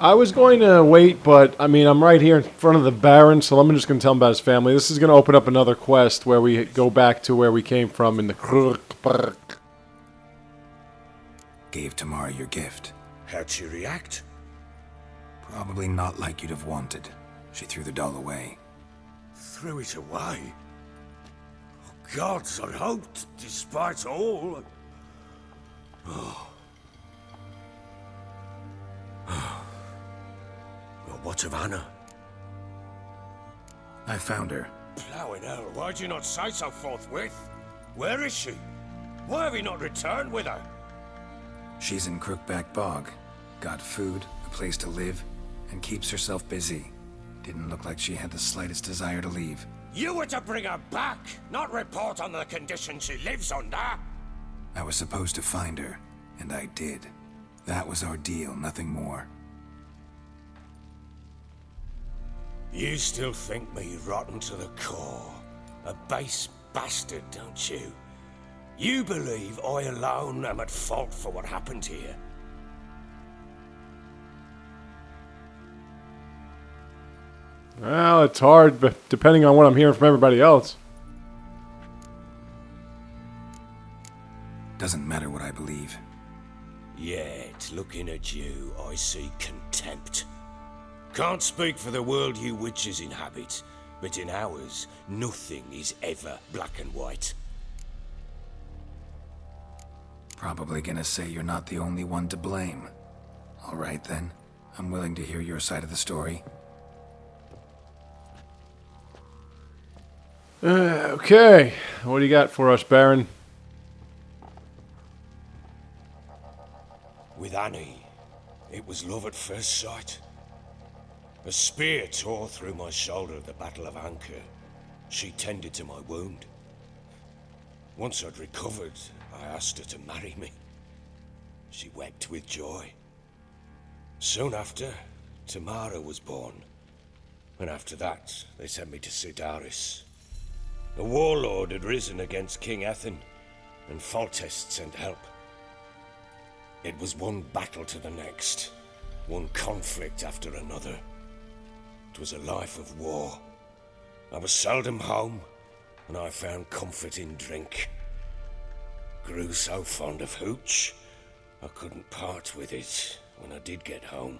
I was going to wait, but I mean, I'm right here in front of the Baron, so I'm just going to tell him about his family. This is going to open up another quest where we go back to where we came from in the Krk. Gave Tamara your gift. How'd she react? Probably not like you'd have wanted. She threw the doll away. Threw it away? Oh, gods, I hoped, despite all... Well, what of Anna? I found her. Plowing hell, why'd you not say so forthwith? Where is she? Why have you not returned with her? She's in Crookback Bog. Got food, a place to live, and keeps herself busy. Didn't look like she had the slightest desire to leave. You were to bring her back, not report on the conditions she lives under. I was supposed to find her, and I did. That was our deal, nothing more. You still think me rotten to the core. A base bastard, don't you? You believe I alone am at fault for what happened here. Well, it's hard, but depending on what I'm hearing from everybody else. Doesn't matter what I believe. Yet, looking at you, I see contempt. Can't speak for the world you witches inhabit, but in ours, nothing is ever black and white. Probably gonna say you're not the only one to blame. All right then. I'm willing to hear your side of the story. Okay. What do you got for us, Baron? With Annie, it was love at first sight. A spear tore through my shoulder at the Battle of Anchor. She tended to my wound. Once I'd recovered, I asked her to marry me. She wept with joy. Soon after, Tamara was born. And after that, they sent me to Sidaris. A warlord had risen against King Ethan, and Foltest sent help. It was one battle to the next, one conflict after another. It was a life of war. I was seldom home, and I found comfort in drink. Grew so fond of hooch, I couldn't part with it when I did get home.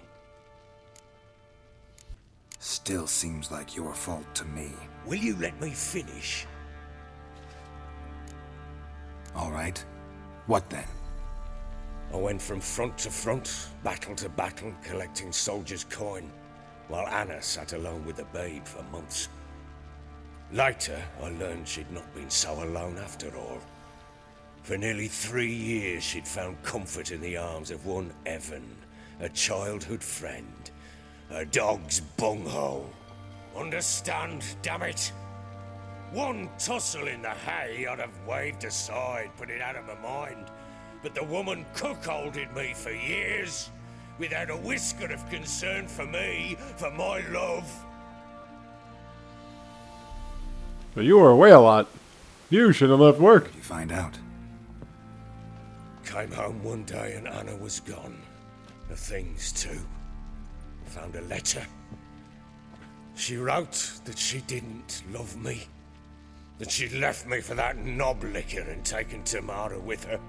Still seems like your fault to me. Will you let me finish? All right. What then? I went from front to front, battle to battle, collecting soldiers' coin, while Anna sat alone with the babe for months. Later, I learned she'd not been so alone after all. For nearly 3 years, she'd found comfort in the arms of one Evan, a childhood friend, a dog's bunghole. Understand, damn it? One tussle in the hay I'd have waved aside, put it out of my mind. But the woman cuckolded me for years, without a whisker of concern for me, for my love. But you were away a lot. You should have left work. Did you find out? Came home one day and Anna was gone. The things too. Found a letter. She wrote that she didn't love me. That she'd left me for that knob licker and taken Tamara with her.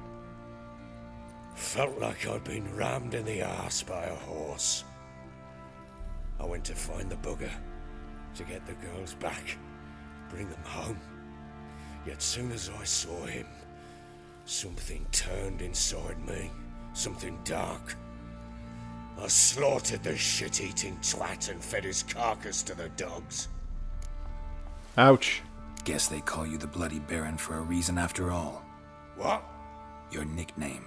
Felt like I'd been rammed in the arse by a horse. I went to find the bugger, to get the girls back, bring them home. Yet soon as I saw him, something turned inside me, something dark. I slaughtered the shit-eating twat and fed his carcass to the dogs. Ouch. Guess they call you the Bloody Baron for a reason after all. What? Your nickname.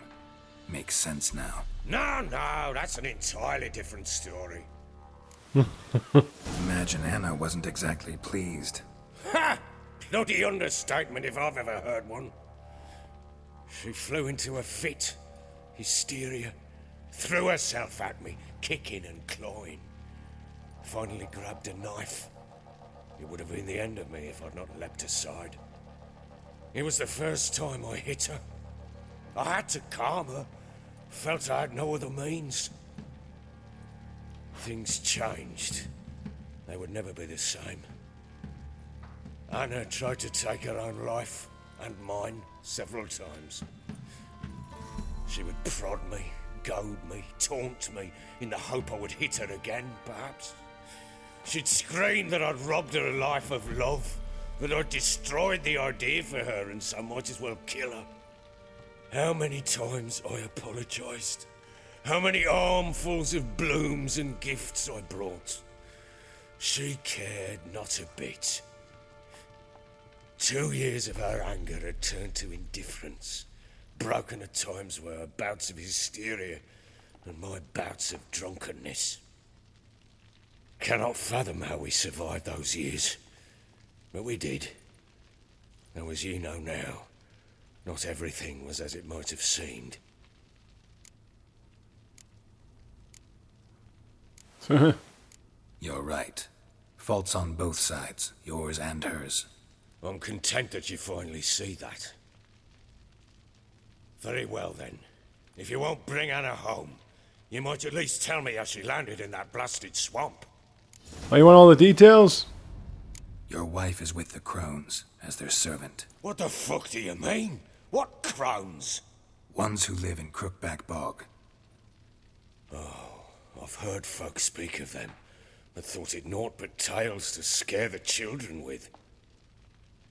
Makes sense now. No, that's an entirely different story. Imagine Anna wasn't exactly pleased. Ha! Bloody understatement if I've ever heard one. She flew into a fit, hysteria, threw herself at me, kicking and clawing. Finally grabbed a knife. It would have been the end of me if I'd not leapt aside. It was the first time I hit her. I had to calm her. Felt I had no other means. things changed. They would never be the same. Anna tried to take her own life, and mine, several times. She would prod me, goad me, taunt me, in the hope I would hit her again, perhaps. She'd scream that I'd robbed her a life of love, that I'd destroyed the idea for her, and so might as well kill her. How many times I apologised. How many armfuls of blooms and gifts I brought. She cared not a bit. 2 years of her anger had turned to indifference, broken at times were her bouts of hysteria and my bouts of drunkenness. Cannot fathom how we survived those years, but we did. Though as you know now, not everything was as it might have seemed. You're right. Faults on both sides, yours and hers. I'm content that you finally see that. Very well then. If you won't bring Anna home, you might at least tell me how she landed in that blasted swamp. Oh, you want all the details? Your wife is with the crones, as their servant. What the fuck do you mean? What crones? Ones who live in Crookback Bog. I've heard folk speak of them, but thought it naught but tales to scare the children with.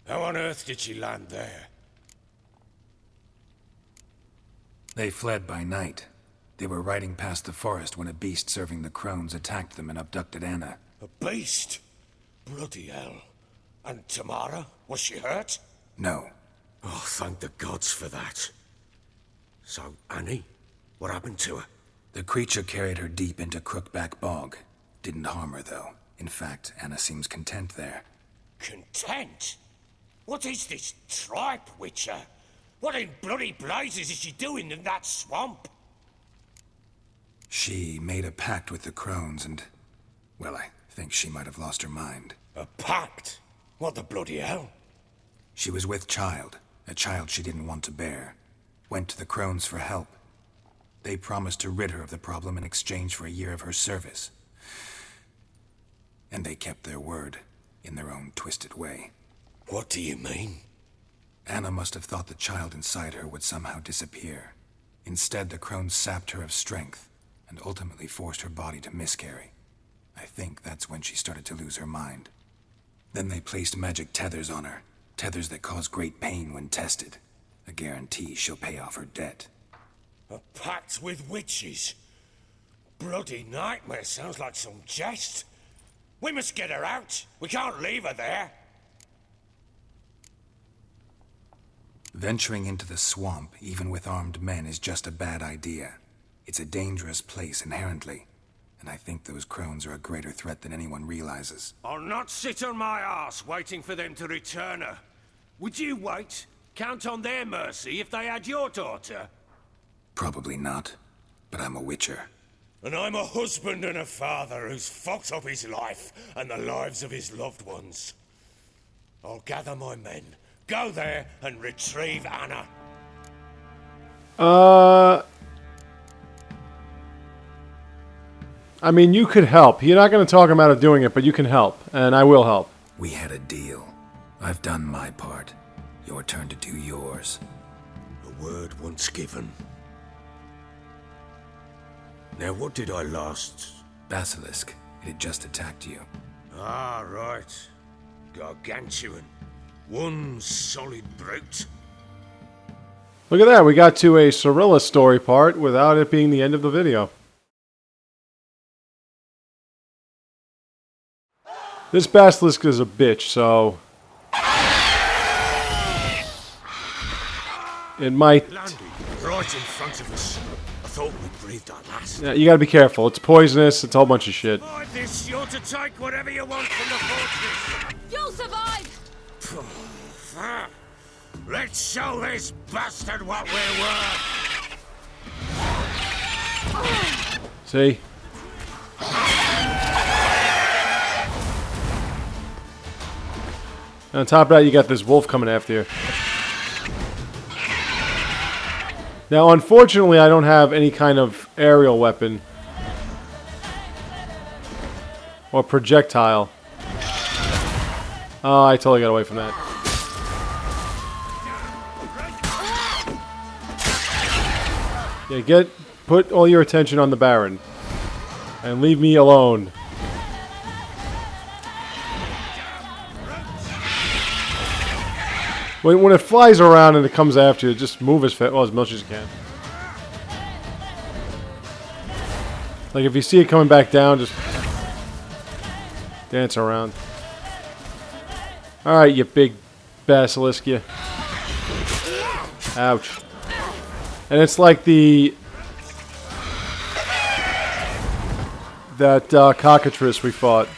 How on earth did she land there? They fled by night. They were riding past the forest when a beast serving the crones attacked them and abducted Anna. A beast? Bloody hell. And Tamara? Was she hurt? No. Oh, thank the gods for that. So, Annie? What happened to her? The creature carried her deep into Crookback Bog. Didn't harm her, though. In fact, Anna seems content there. Content? What is this tripe, Witcher? What in bloody blazes is she doing in that swamp? She made a pact with the crones and... well, I think she might have lost her mind. A pact? What the bloody hell? She was with child, a child she didn't want to bear. Went to the crones for help. They promised to rid her of the problem in exchange for a year of her service. And they kept their word, in their own twisted way. What do you mean? Anna must have thought the child inside her would somehow disappear. Instead, the crones sapped her of strength, and ultimately forced her body to miscarry. I think that's when she started to lose her mind. Then they placed magic tethers on her, tethers that cause great pain when tested. A guarantee she'll pay off her debt. A pact with witches? Bloody nightmare, sounds like some jest. We must get her out. We can't leave her there. Venturing into the swamp, even with armed men, is just a bad idea. It's a dangerous place inherently, and I think those crones are a greater threat than anyone realizes. I'll not sit on my arse waiting for them to return her. Would you wait? Count on their mercy if they had your daughter? Probably not, but I'm a witcher. And I'm a husband and a father who's fucked up his life and the lives of his loved ones. I'll gather my men, go there and retrieve Anna. I mean, you could help. You're not going to talk him out of doing it, but you can help, and I will help. We had a deal. I've done my part. Your turn to do yours. A word once given. Now, what did I last... Basilisk. It had just attacked you. Ah, right. Gargantuan. One solid brute. Look at that. We got to a Cirilla story part without it being the end of the video. This basilisk is a bitch, so... it might... Landed right in front of us. I thought we breathed our last. Yeah, you gotta be careful. It's poisonous. It's a whole bunch of shit. By this, you're to take whatever you want from the fortress. You'll survive! Let's show this bastard what we're worth. See? And on top of that, you got this wolf coming after you. Now, unfortunately, I don't have any kind of aerial weapon. Or projectile. Oh, I totally got away from that. Yeah, put all your attention on the Baron. And leave me alone. When it flies around and it comes after you, just move as fast, well, as much as you can. Like if you see it coming back down, just dance around. Alright, you big basilisk, you. Ouch. And it's like that cockatrice we fought.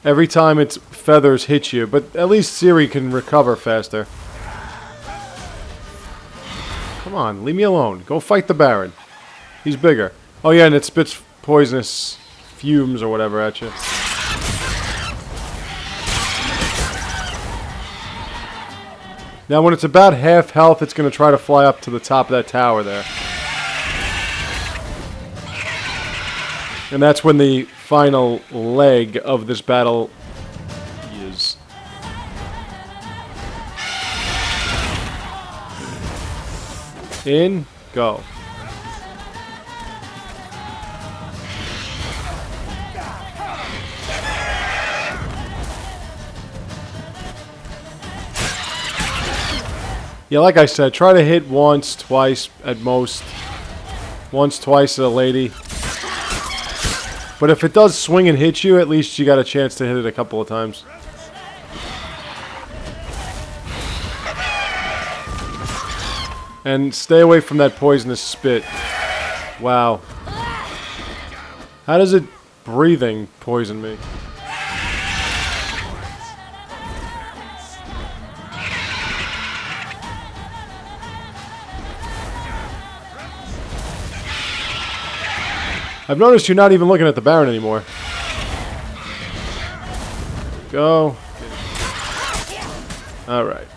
Every time its feathers hit you, but at least Ciri can recover faster. Come on, leave me alone. Go fight the Baron. He's bigger. Oh yeah, and it spits poisonous fumes or whatever at you. Now when it's about half health, it's going to try to fly up to the top of that tower there. And that's when the final leg of this battle is. In, go. Yeah, like I said, try to hit once, twice at most. Once, twice at a lady. But if it does swing and hit you, at least you got a chance to hit it a couple of times. And stay away from that poisonous spit. Wow. How does it breathing poison me? I've noticed you're not even looking at the Baron anymore. Go. Alright.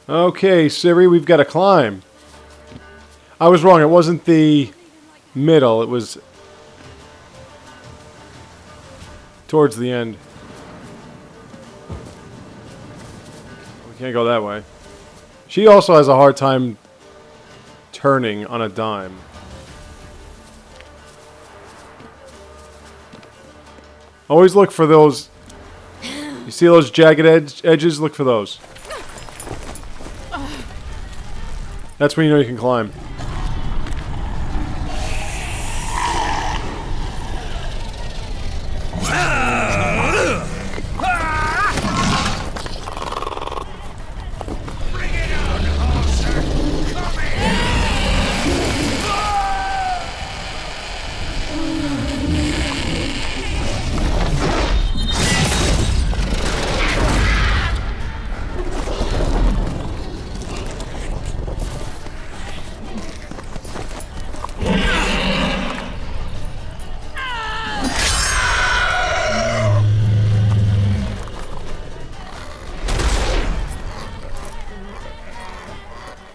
Okay, Ciri, we've got to climb. I was wrong, it wasn't the middle, it was towards the end. We can't go that way. She also has a hard time turning on a dime. Always look for those. You see those jagged edges? Look for those. That's when you know you can climb.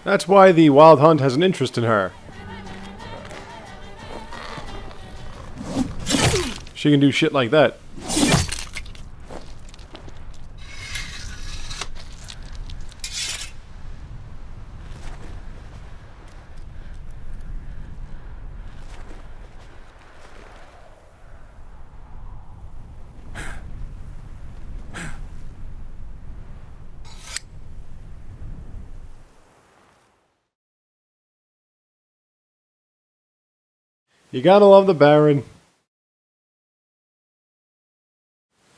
That's why the Wild Hunt has an interest in her. She can do shit like that. You gotta love the Baron.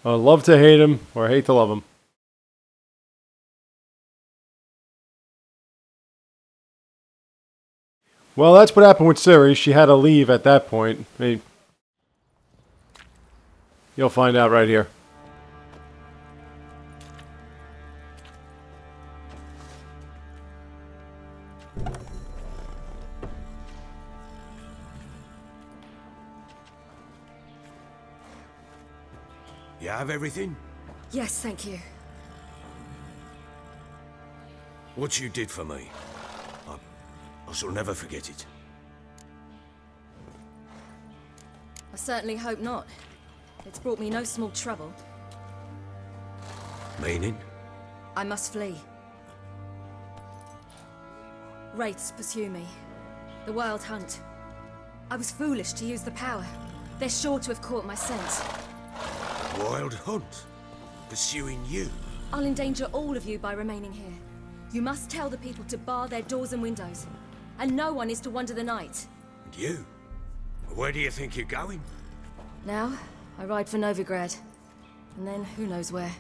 Love to hate him, or hate to love him. Well, that's what happened with Ciri. She had to leave at that point. I mean, You'll find out right here. You have everything? Yes, thank you. What you did for me, I shall never forget it. I certainly hope not. It's brought me no small trouble. Meaning? I must flee. Wraiths pursue me. The Wild Hunt. I was foolish to use the power. They're sure to have caught my scent. Wild Hunt? Pursuing you? I'll endanger all of you by remaining here. You must tell the people to bar their doors and windows. And no one is to wander the night. And you? Where do you think you're going? Now, I ride for Novigrad. And then who knows where.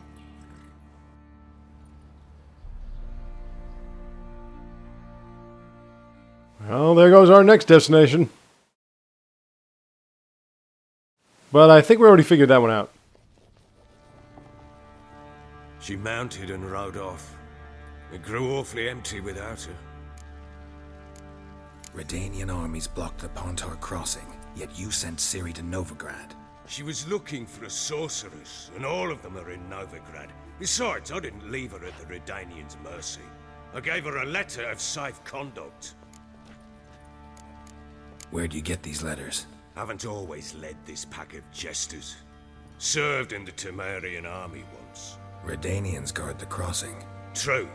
Well, there goes our next destination. But I think we already figured that one out. She mounted and rode off. It grew awfully empty without her. Redanian armies blocked the Pontar crossing, yet you sent Ciri to Novigrad. She was looking for a sorceress, and all of them are in Novigrad. Besides, I didn't leave her at the Redanians' mercy. I gave her a letter of safe conduct. Where'd you get these letters? Haven't always led this pack of jesters. Served in the Temerian army once. Redanians guard the crossing. True,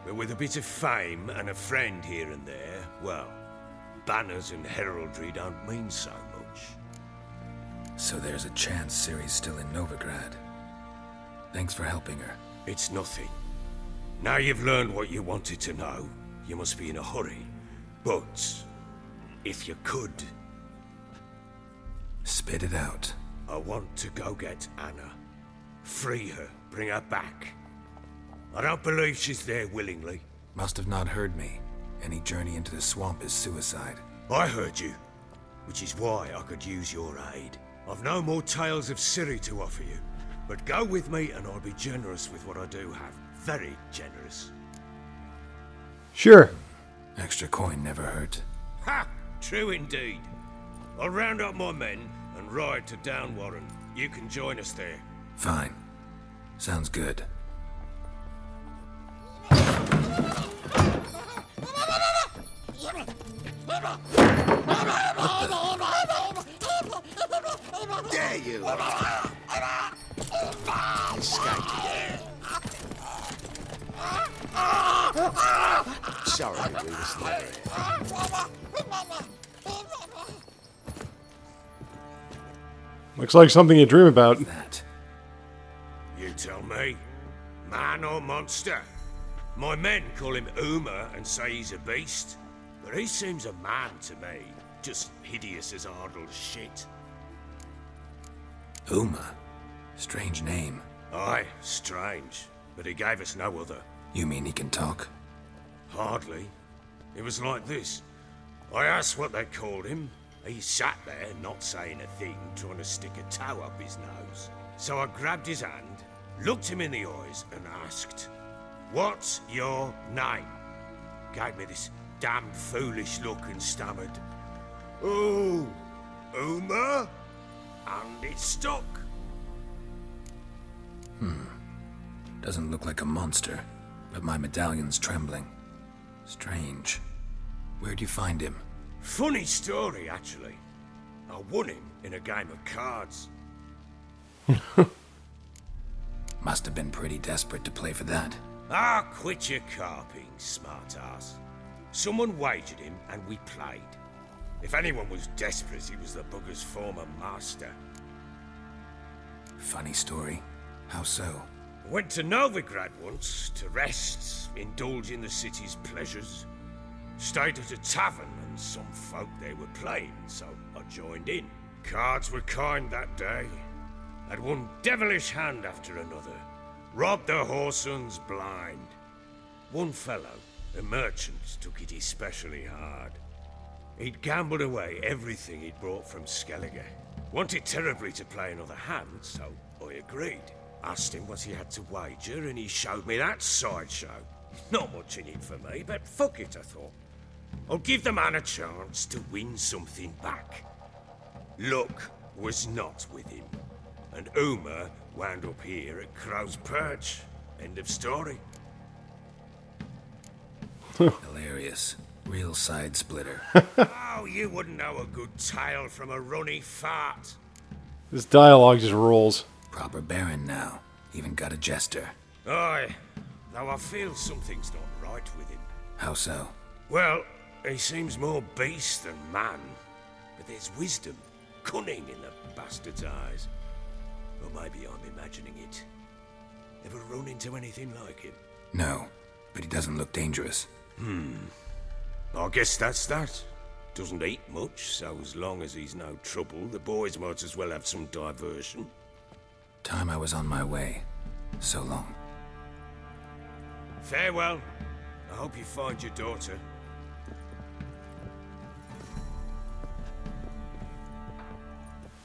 but with a bit of fame and a friend here and there, well, banners and heraldry don't mean so much. So there's a chance Ciri's still in Novigrad. Thanks for helping her. It's nothing. Now you've learned what you wanted to know, you must be in a hurry. But, if you could, spit it out. I want to go get Anna. Free her, bring her back. I don't believe she's there willingly. Must have not heard me. Any journey into the swamp is suicide. I heard you, which is why I could use your aid. I've no more tales of Ciri to offer you, but go with me and I'll be generous with what I do have. Very generous. Sure. Extra coin never hurt. Ha! True indeed. I'll round up my men and ride to Downwarren. You can join us there. Fine. Sounds good. There you are. Escaped again. Sorry to read this letter. Looks like something you dream about. That. You tell me. Man or monster? My men call him Uma and say he's a beast. But he seems a man to me. Just hideous as Ardle's shit. Uma. Strange name. Aye, strange. But he gave us no other. You mean he can talk? Hardly. It was like this. I asked what they called him. He sat there, not saying a thing, trying to stick a toe up his nose. So I grabbed his hand, looked him in the eyes, and asked, "What's your name?" Gave me this damn foolish look and stammered, "Oh, Uma?" And it stuck. Doesn't look like a monster, but my medallion's trembling. Strange. Where'd you find him? Funny story, actually. I won him in a game of cards. Must have been pretty desperate to play for that. Ah, quit your carping, smartass. Someone wagered him and we played. If anyone was desperate, he was the bugger's former master. Funny story. How so? Went to Novigrad once to rest, indulge in the city's pleasures. Stayed at a tavern and some folk there were playing, so I joined in. Cards were kind that day. Had one devilish hand after another. Robbed the whoresons blind. One fellow, a merchant, took it especially hard. He'd gambled away everything he'd brought from Skellige. Wanted terribly to play another hand, so I agreed. Asked him what he had to wager, and he showed me that sideshow. Not much in it for me, but fuck it, I thought. I'll give the man a chance to win something back. Luck was not with him, and Uma wound up here at Crow's Perch. End of story. Hilarious. Real side splitter. Oh, you wouldn't know a good tale from a runny fart. This dialogue just rolls. Proper Baron now. Even got a jester. Aye, though I feel something's not right with him. How so? Well, he seems more beast than man, but there's wisdom, cunning in the bastard's eyes. Or maybe I'm imagining it. Ever run into anything like him? No, but he doesn't look dangerous. I guess that's that. Doesn't eat much, so as long as he's no trouble, the boys might as well have some diversion. Time I was on my way. So long. Farewell. I hope you find your daughter.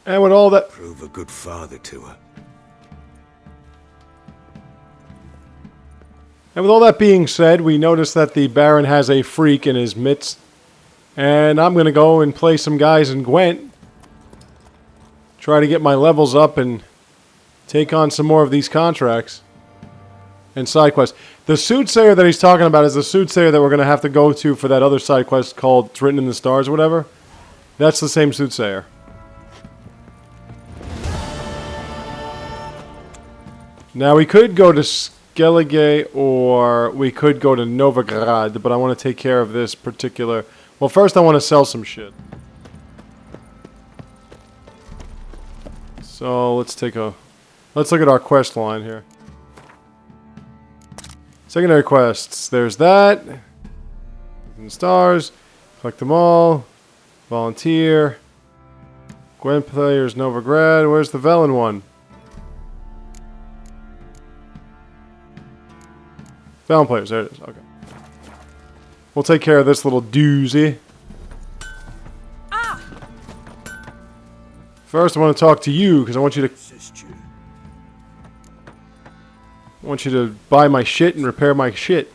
And with all that... Prove a good father to her. And with all that being said, we notice that the Baron has a freak in his midst. And I'm going to go and play some guys in Gwent. Try to get my levels up and take on some more of these contracts. And side quests. The soothsayer that he's talking about is the soothsayer that we're going to have to go to for that other side quest called It's Written in the Stars or whatever. That's the same soothsayer. Now we could go to Skellige or we could go to Novigrad, but I want to take care of this particular... Well, first I want to sell some shit. So let's take a... Let's look at our quest line here. Secondary quests. There's that. And stars. Collect them all. Volunteer. Gwent players, Novigrad. Where's the Velen one? Velen players. There it is. Okay. We'll take care of this little doozy. First, I want to talk to you because I want you to... I want you to buy my shit and repair my shit.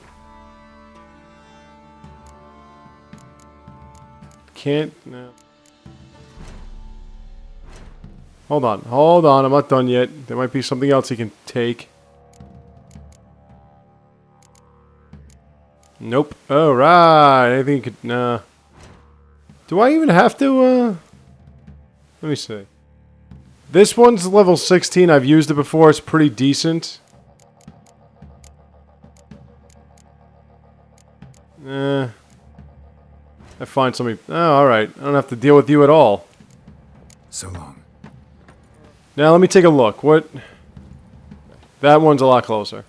Can't... No. Hold on. Hold on. I'm not done yet. There might be something else he can take. Nope. Alright. Anything you could... Nah. Do I even have to, Let me see. This one's level 16. I've used it before. It's pretty decent. I find somebody... Oh, alright. I don't have to deal with you at all. So long. Now, let me take a look. What... That one's a lot closer.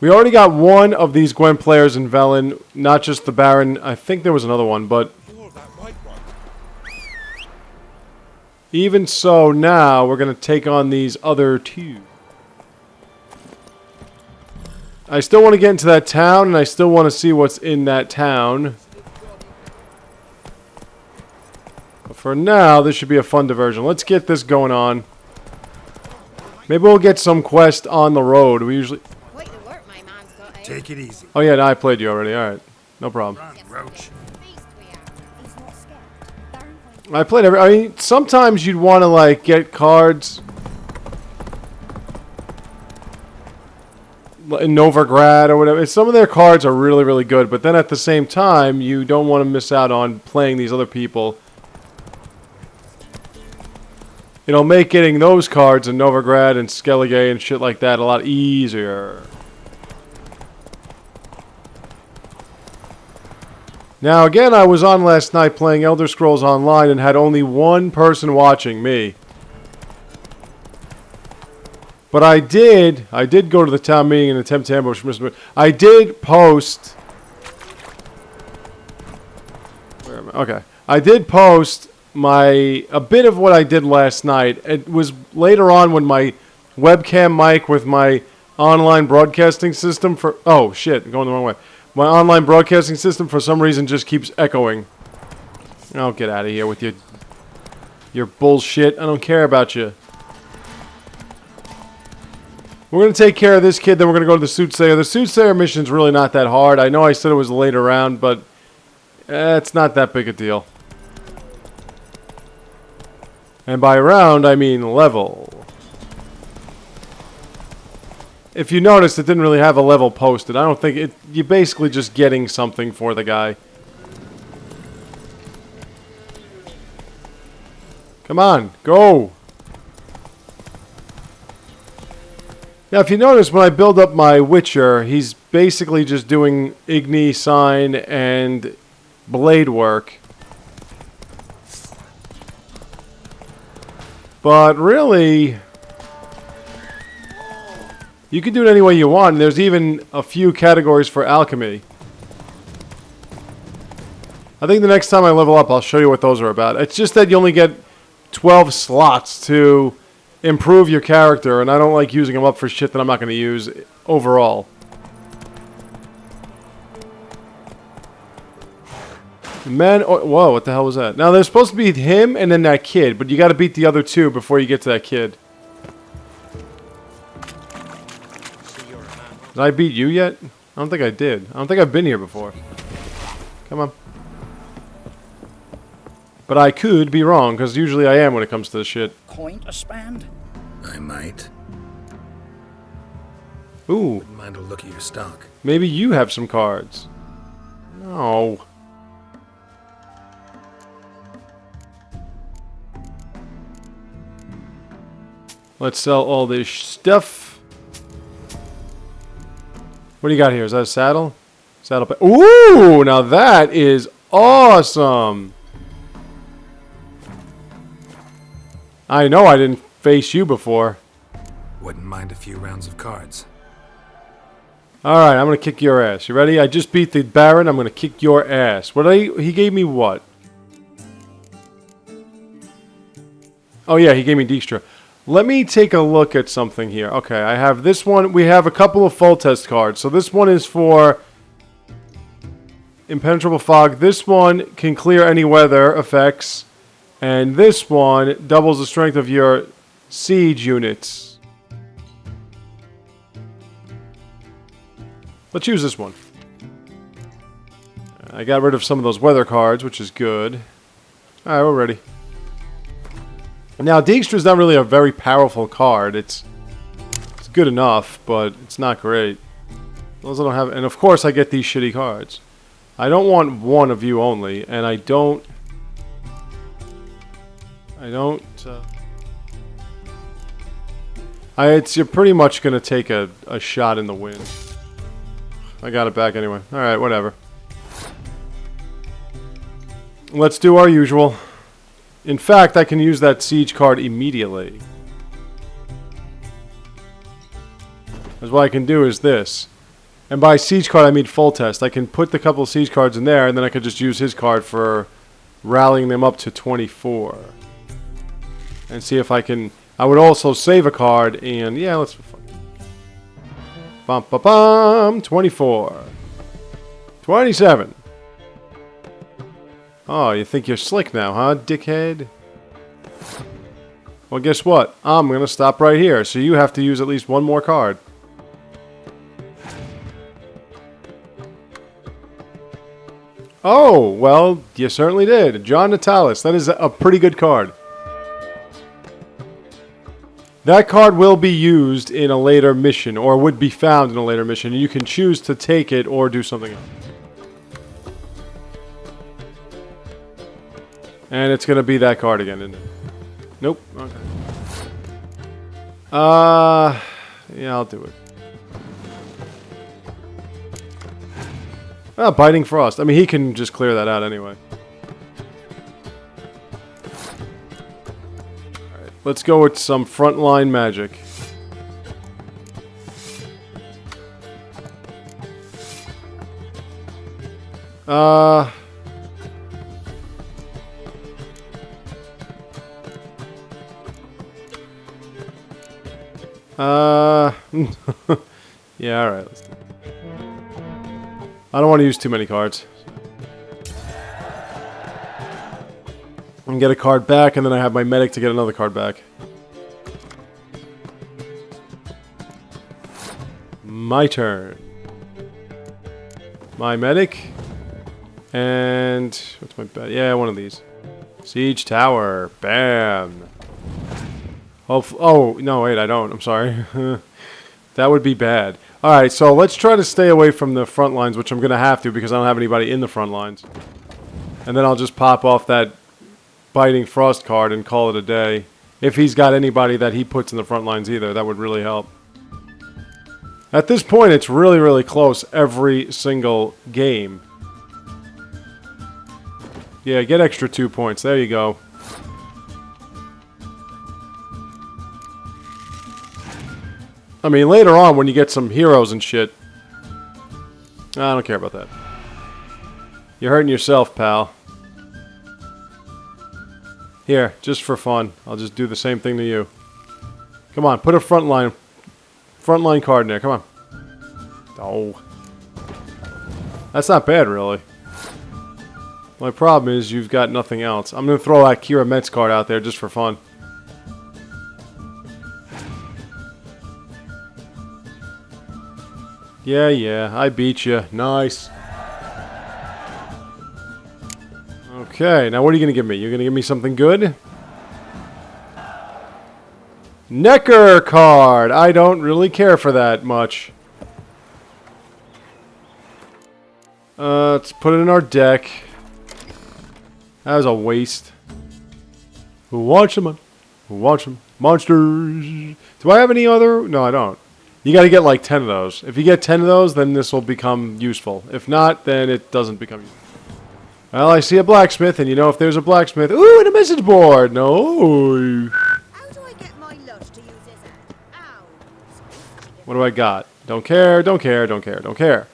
We already got one of these Gwent players in Velen. Not just the Baron. I think there was another one, but... Even so, now, we're going to take on these other two. I still want to get into that town, and I still want to see what's in that town. But for now, this should be a fun diversion. Let's get this going on. Maybe we'll get some quest on the road. We usually... Take it easy. Oh yeah, no, I played you already. Alright. No problem. Roach. I played every... I mean, sometimes you'd want to, like, get cards... in Novigrad or whatever. Some of their cards are really, really good, but then at the same time, you don't want to miss out on playing these other people. It'll make getting those cards in Novigrad and Skellige and shit like that a lot easier. Now, again, I was on last night playing Elder Scrolls Online and had only one person watching, me. But I did go to the town meeting and attempt to ambush Mr. I did post... Where am I? Okay. I did post a bit of what I did last night. It was later on when my webcam mic with my online broadcasting system for... Oh, shit. I'm going the wrong way. My online broadcasting system for some reason just keeps echoing. Oh, get out of here with your You're bullshit. I don't care about you. We're going to take care of this kid, then we're going to go to the Soothsayer. The Soothsayer mission's really not that hard. I know I said it was later round, but it's not that big a deal. And by round, I mean level. If you notice, it didn't really have a level posted. I don't think it... You're basically just getting something for the guy. Come on, go! Now, if you notice, when I build up my Witcher, he's basically just doing Igni, Sign, and Blade work. But really, you can do it any way you want. And there's even a few categories for alchemy. I think the next time I level up, I'll show you what those are about. It's just that you only get 12 slots to improve your character, and I don't like using them up for shit that I'm not going to use overall. Men, oh, whoa, what the hell was that? Now, there's supposed to be him and then that kid, but you got to beat the other two before you get to that kid. Did I beat you yet? I don't think I did. I don't think I've been here before. Come on. But I could be wrong, because usually I am when it comes to this shit. Point a spand? I might. Ooh, Wouldn't mind a look at your stock. maybe you have some cards. No. Let's sell all this stuff. What do you got here? Is that a saddle? Saddle pack. Ooh, now that is awesome. I know I didn't face you before. Wouldn't mind a few rounds of cards. Alright, I'm going to kick your ass. You ready? I just beat the Baron. I'm going to kick your ass. He gave me what? Oh yeah, he gave me Dijkstra. Let me take a look at something here. Okay, I have this one. We have a couple of full test cards. So this one is for Impenetrable Fog. This one can clear any weather effects. And this one doubles the strength of your siege units. Let's use this one. I got rid of some of those weather cards, which is good. Alright, we're ready. Now, Dijkstra's not really a very powerful card. It's good enough, but it's not great. Those I don't have, and of course I get these shitty cards. I don't want one of you only, and I don't... you're pretty much going to take a shot in the wind. I got it back anyway. Alright, whatever. Let's do our usual. In fact, I can use that siege card immediately. Because what I can do is this. And by siege card, I mean full test. I can put the couple of siege cards in there, and then I could just use his card for rallying them up to 24. And see if I can... I would also save a card, and yeah, let's... Bum, bum, bum, 24. 27. Oh, you think you're slick now, huh, dickhead? Well, guess what? I'm going to stop right here, so you have to use at least one more card. Oh, well, you certainly did. John Natalis. That is a pretty good card. That card will be used in a later mission, or would be found in a later mission. You can choose to take it or do something else. And it's going to be that card again, isn't it? Nope. Okay. Yeah, I'll do it. Ah, Biting Frost. I mean, he can just clear that out anyway. Alright, let's go with some frontline magic. Yeah, alright, let's do it. I don't want to use too many cards. And get a card back, and then I have my medic to get another card back. My turn. My medic. And what's my bet? Yeah, one of these. Siege tower. Bam. Oh, no, wait, I don't. I'm sorry. That would be bad. Alright, so let's try to stay away from the front lines, which I'm going to have to because I don't have anybody in the front lines. And then I'll just pop off that Biting Frost card and call it a day. If he's got anybody that he puts in the front lines either, that would really help. At this point, it's really, really close every single game. Yeah, get extra 2 points. There you go. I mean, later on when you get some heroes and shit, I don't care about that. You're hurting yourself, pal. Here, just for fun, I'll just do the same thing to you. Come on, put a frontline card in there. Come on. Oh, that's not bad, really. My problem is you've got nothing else. I'm gonna throw that Kira Metz card out there just for fun. Yeah, I beat you. Nice. Okay, now what are you going to give me? You're going to give me something good? Necker card! I don't really care for that much. Let's put it in our deck. That was a waste. Who wants them? Who wants them? Monsters! Do I have any other? No, I don't. You gotta get like 10 of those. If you get 10 of those, then this will become useful. If not, then it doesn't become useful. Well, I see a blacksmith, and you know if there's a blacksmith... Ooh, and a message board! No! How do I get my lush to use this app? Ow! What do I got? Don't care, don't care, don't care, don't care.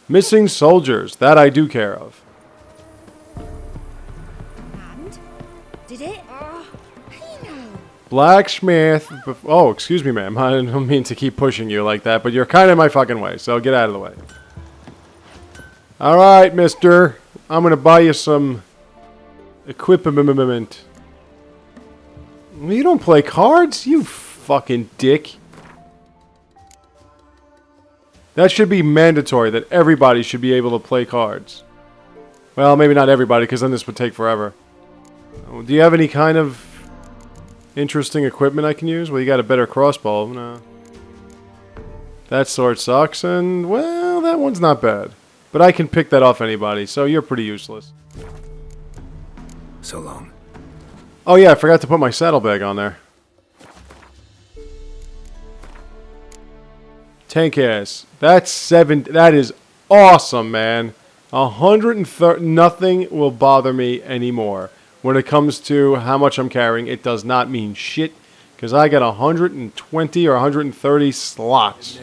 Missing soldiers. That I do care of. And? Did it? Hey now! Blacksmith... Oh, excuse me, ma'am. I don't mean to keep pushing you like that, but you're kind of in my fucking way, so get out of the way. Alright, mister. I'm gonna buy you some... equipment. You don't play cards? You fucking dick. That should be mandatory, that everybody should be able to play cards. Well, maybe not everybody, because then this would take forever. Do you have any kind of... interesting equipment I can use? Well, you got a better crossbow. No. That sword sucks, and, well, that one's not bad. But I can pick that off anybody, so you're pretty useless. So long. Oh yeah, I forgot to put my saddlebag on there. Tank ass. That's 7. That is awesome, man. 130. Nothing will bother me anymore. When it comes to how much I'm carrying, it does not mean shit. Because I got 120 or 130 slots.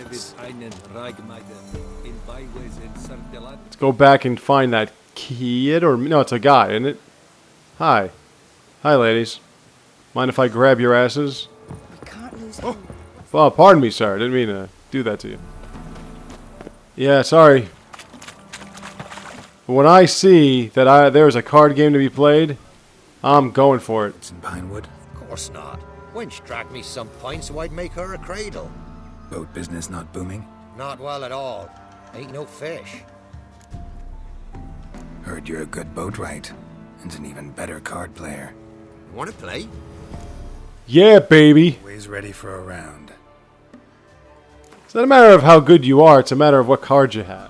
Let's go back and find that kid. Or no, it's a guy, isn't it? Hi. Hi, ladies. Mind if I grab your asses? I can't lose Oh, pardon me, sir. I didn't mean to do that to you. Yeah, sorry. When I see that there's a card game to be played, I'm going for it. It's in Pinewood. Of course not. Wench dragged me some pint so I'd make her a cradle. Boat business not booming. Not well at all. Ain't no fish. Heard you're a good boatwright, and an even better card player. Want to play? Yeah, baby. Always ready for a round. It's not a matter of how good you are, it's a matter of what cards you have.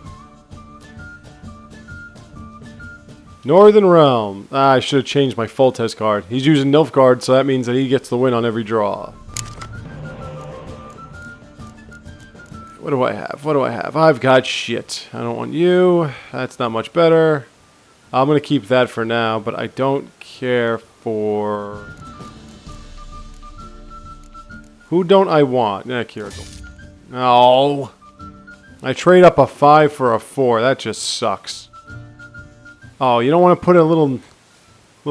Northern Realm. Ah, I should have changed my Foltest card. He's using Nilfgaard, so that means that he gets the win on every draw. What do I have? What do I have? I've got shit. I don't want you. That's not much better. I'm going to keep that for now, but I don't care for... Who don't I want? Nah, Kiriko. No. I trade up a 5 for a 4. That just sucks. Oh, you don't want to put a little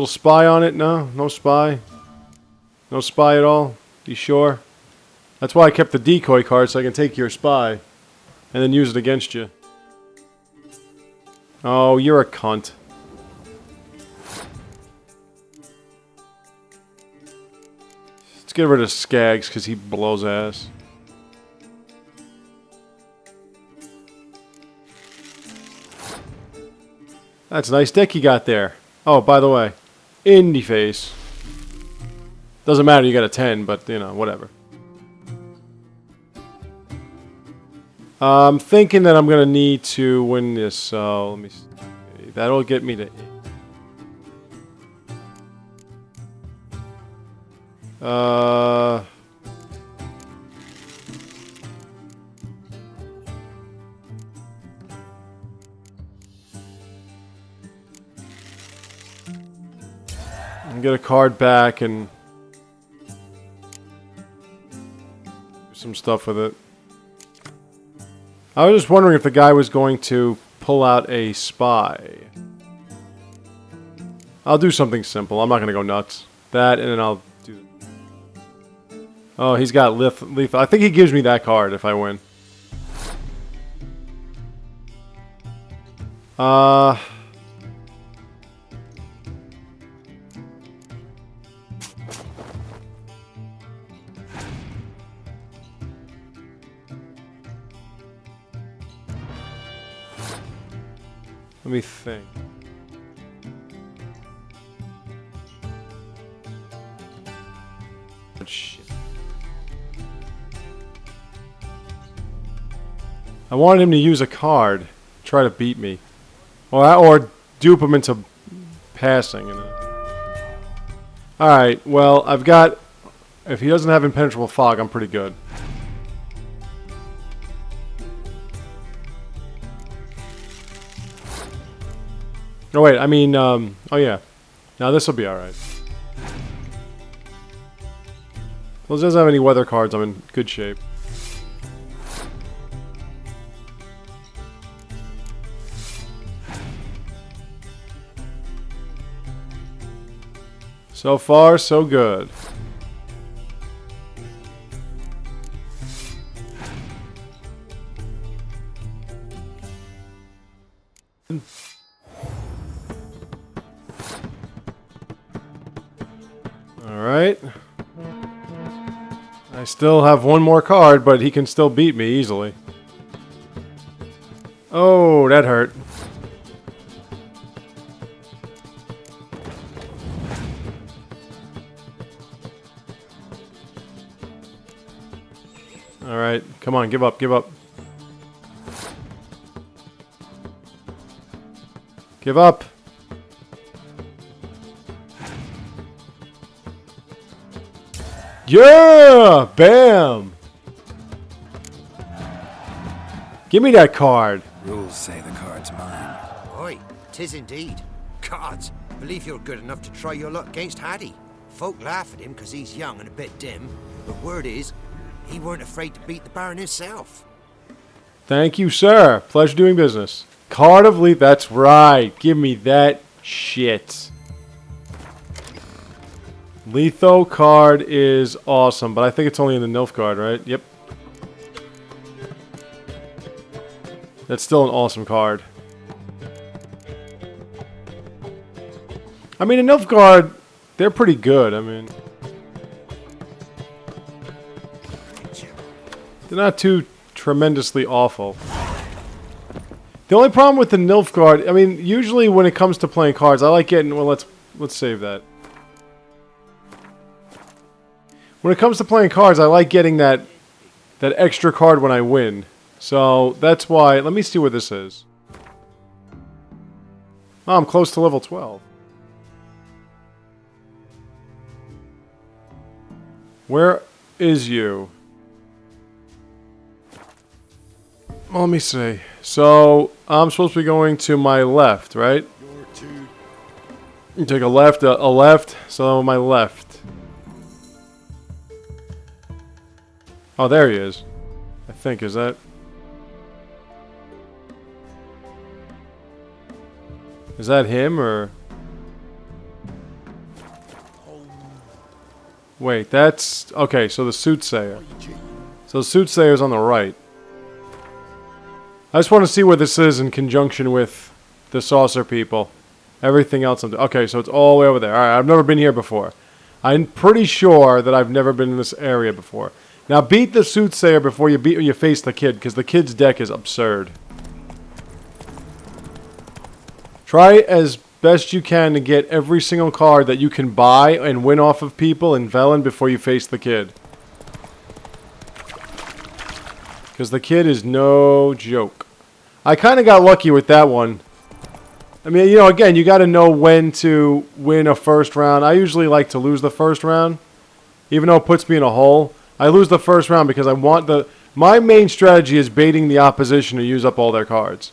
spy on it? No? No spy? No spy at all? You sure? That's why I kept the decoy card, so I can take your spy and then use it against you. Oh, you're a cunt. get rid of Skaggs because he blows ass. That's a nice deck you got there. Oh, by the way, indie face. Doesn't matter, you got a 10, but, you know, whatever. I'm thinking that I'm going to need to win this, so let me see. That'll get me to... Get a card back and do some stuff with it. I was just wondering if the guy was going to pull out a spy. I'll do something simple. I'm not going to go nuts. That, and then I'll do... Oh, he's got lethal. I think he gives me that card if I win. Let me think. Oh, shit. I wanted him to use a card, try to beat me, or dupe him into passing. You know. All right. Well, I've got. If he doesn't have impenetrable fog, I'm pretty good. Oh wait, I mean, oh yeah. Now this will be alright. Well, it doesn't have any weather cards, I'm in good shape. So far, so good. Alright. I still have one more card, but he can still beat me easily. Oh, that hurt. Alright, come on, give up, give up. Give up! Yeah! Bam! Give me that card. Rules say the card's mine. Oi, 'tis indeed. Cards, believe you're good enough to try your luck against Hattie. Folk laugh at him 'cause he's young and a bit dim, but word is, he weren't afraid to beat the Baron himself. Thank you, sir. Pleasure doing business. Card of Leaf. That's right. Give me that shit. Letho card is awesome, but I think it's only in the Nilfgaard, right? Yep. That's still an awesome card. I mean, the Nilfgaard, they're pretty good. I mean, they're not too tremendously awful. The only problem with the Nilfgaard, I mean, usually when it comes to playing cards, I like getting, well, let's save that. When it comes to playing cards, I like getting that extra card when I win. So that's why, let me see what this is. Oh, I'm close to level 12. Where is you? Well, let me see. So, I'm supposed to be going to my left, right? You take a left, so my left. Oh, there he is. I think, is that... Is that him, or... Wait, that's... Okay, so the Soothsayer. So the Soothsayer's on the right. I just want to see where this is in conjunction with the Saucer people. Everything else... Okay, so it's all the way over there. Alright, I've never been here before. I'm pretty sure that I've never been in this area before. Now beat the soothsayer before you face the kid, because the kid's deck is absurd. Try as best you can to get every single card that you can buy and win off of people in Velen before you face the kid. Because the kid is no joke. I kind of got lucky with that one. I mean, you know, again, you got to know when to win a first round. I usually like to lose the first round, even though it puts me in a hole. I lose the first round because I want the... My main strategy is baiting the opposition to use up all their cards.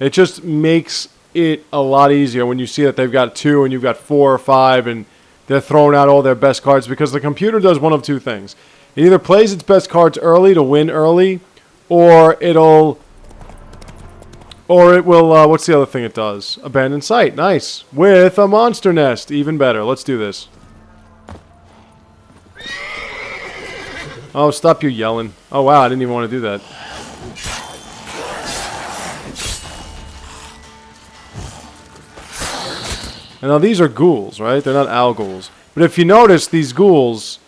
It just makes it a lot easier when you see that they've got 2 and you've got 4 or 5 and they're throwing out all their best cards, because the computer does one of 2 things. It either plays its best cards early to win early, or it will, what's the other thing it does? Abandon site. Nice. With a monster nest. Even better. Let's do this. Oh, stop you yelling. Oh, wow, I didn't even want to do that. And now these are ghouls, right? They're not owl ghouls. But if you notice, these ghouls,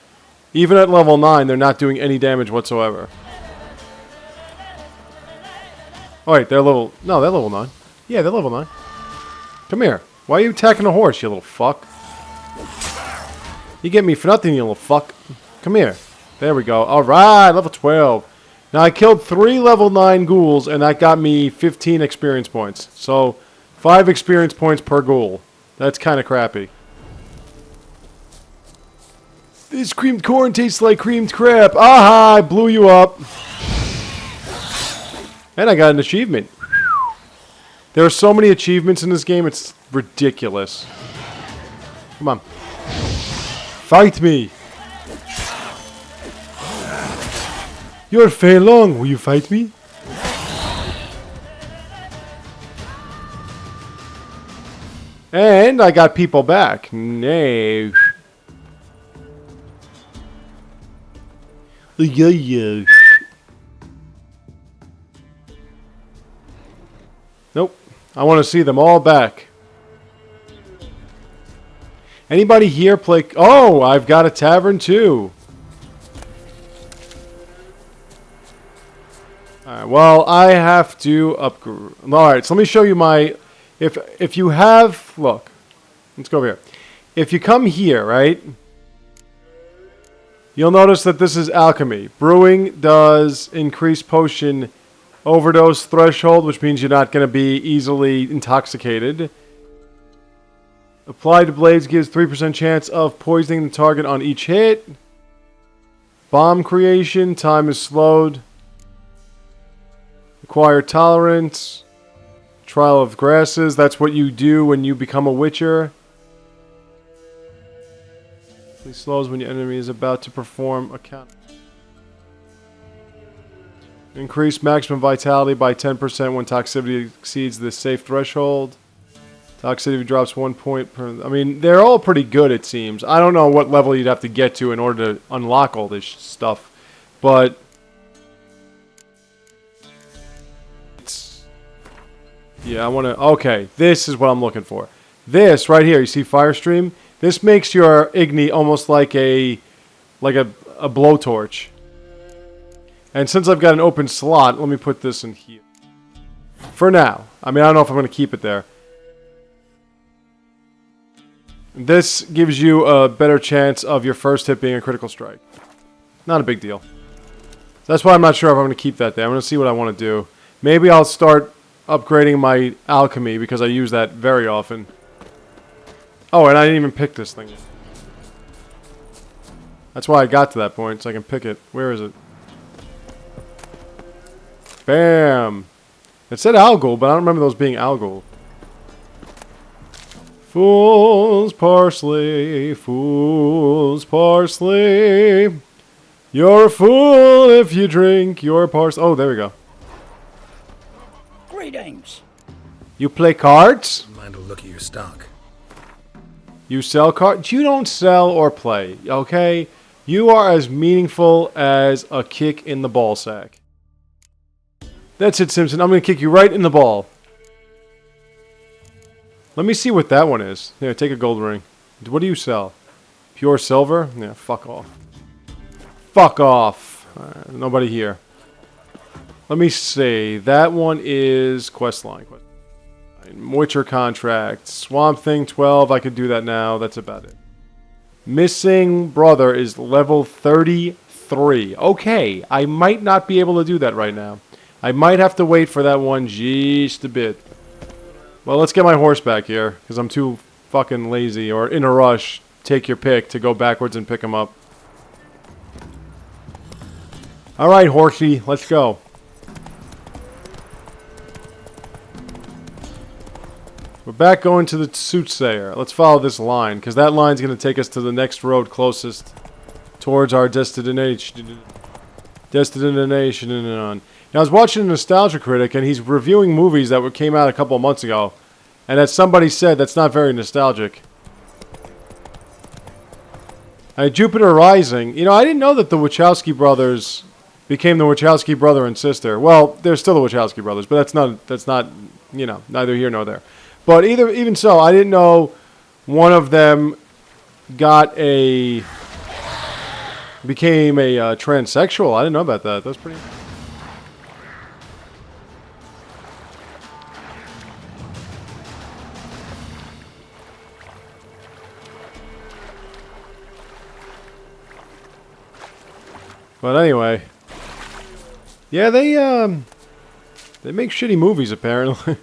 even at level 9, they're not doing any damage whatsoever. Oh, wait, they're level... No, they're level 9. Yeah, they're level 9. Come here. Why are you attacking a horse, you little fuck? You get me for nothing, you little fuck. Come here. There we go. Alright, level 12. Now, I killed 3 level 9 ghouls, and that got me 15 experience points. So, 5 experience points per ghoul. That's kind of crappy. This creamed corn tastes like creamed crap. Aha! I blew you up. And I got an achievement. There are so many achievements in this game, it's ridiculous. Come on. Fight me. You're Fei Long. Will you fight me? And I got people back. Nay. Yeah. Nope. I want to see them all back. Anybody here play... Oh, I've got a tavern too. Alright, well, I have to upgrade... Alright, so let me show you my... If you have... Look. Let's go over here. If you come here, right? You'll notice that this is alchemy. Brewing does increase potion overdose threshold, which means you're not going to be easily intoxicated. Applied to blades gives 3% chance of poisoning the target on each hit. Bomb creation, time is slowed. Acquire tolerance. Trial of grasses, that's what you do when you become a witcher. It slows when your enemy is about to perform a counter. Increase maximum vitality by 10% when toxicity exceeds the safe threshold. Toxicity drops 1 point per... I mean, they're all pretty good, it seems. I don't know what level you'd have to get to in order to unlock all this stuff. But... yeah, I want to... Okay, this is what I'm looking for. This right here, you see Firestream? This makes your Igni almost like a blowtorch. And since I've got an open slot, let me put this in here. For now. I mean, I don't know if I'm going to keep it there. This gives you a better chance of your first hit being a critical strike. Not a big deal. That's why I'm not sure if I'm going to keep that there. I'm going to see what I want to do. Maybe I'll start upgrading my alchemy because I use that very often. Oh, and I didn't even pick this thing. That's why I got to that point, so I can pick it. Where is it? Bam! It said Algol, but I don't remember those being Algol. Fool's parsley, fool's parsley. You're a fool if you drink your parsley. Oh, there we go. Greetings. You play cards? Mind a look at your stock. You sell cards? You don't sell or play, okay? You are as meaningful as a kick in the ball sack. That's it, Simpson. I'm going to kick you right in the ball. Let me see what that one is. Here, take a gold ring. What do you sell? Pure silver? Yeah, fuck off. Fuck off. Nobody here. Let me see. That one is questline. Witcher contract. Swamp Thing 12. I could do that now. That's about it. Missing brother is level 33. Okay. I might not be able to do that right now. I might have to wait for that one just a bit. Well, let's get my horse back here, because I'm too fucking lazy or in a rush. Take your pick to go backwards and pick him up. Alright, horsey. Let's go. We're back going to the soothsayer. Let's follow this line, because that line's going to take us to the next road closest towards our destination. Now, I was watching a Nostalgia Critic, and he's reviewing movies that came out a couple of months ago. And as somebody said, that's not very nostalgic. Jupiter Rising. You know, I didn't know that the Wachowski brothers became the Wachowski brother and sister. Well, they're still the Wachowski brothers, but that's not, you know, neither here nor there. But even so, I didn't know one of them became a transsexual. I didn't know about that. That's pretty... But anyway, yeah, they make shitty movies apparently.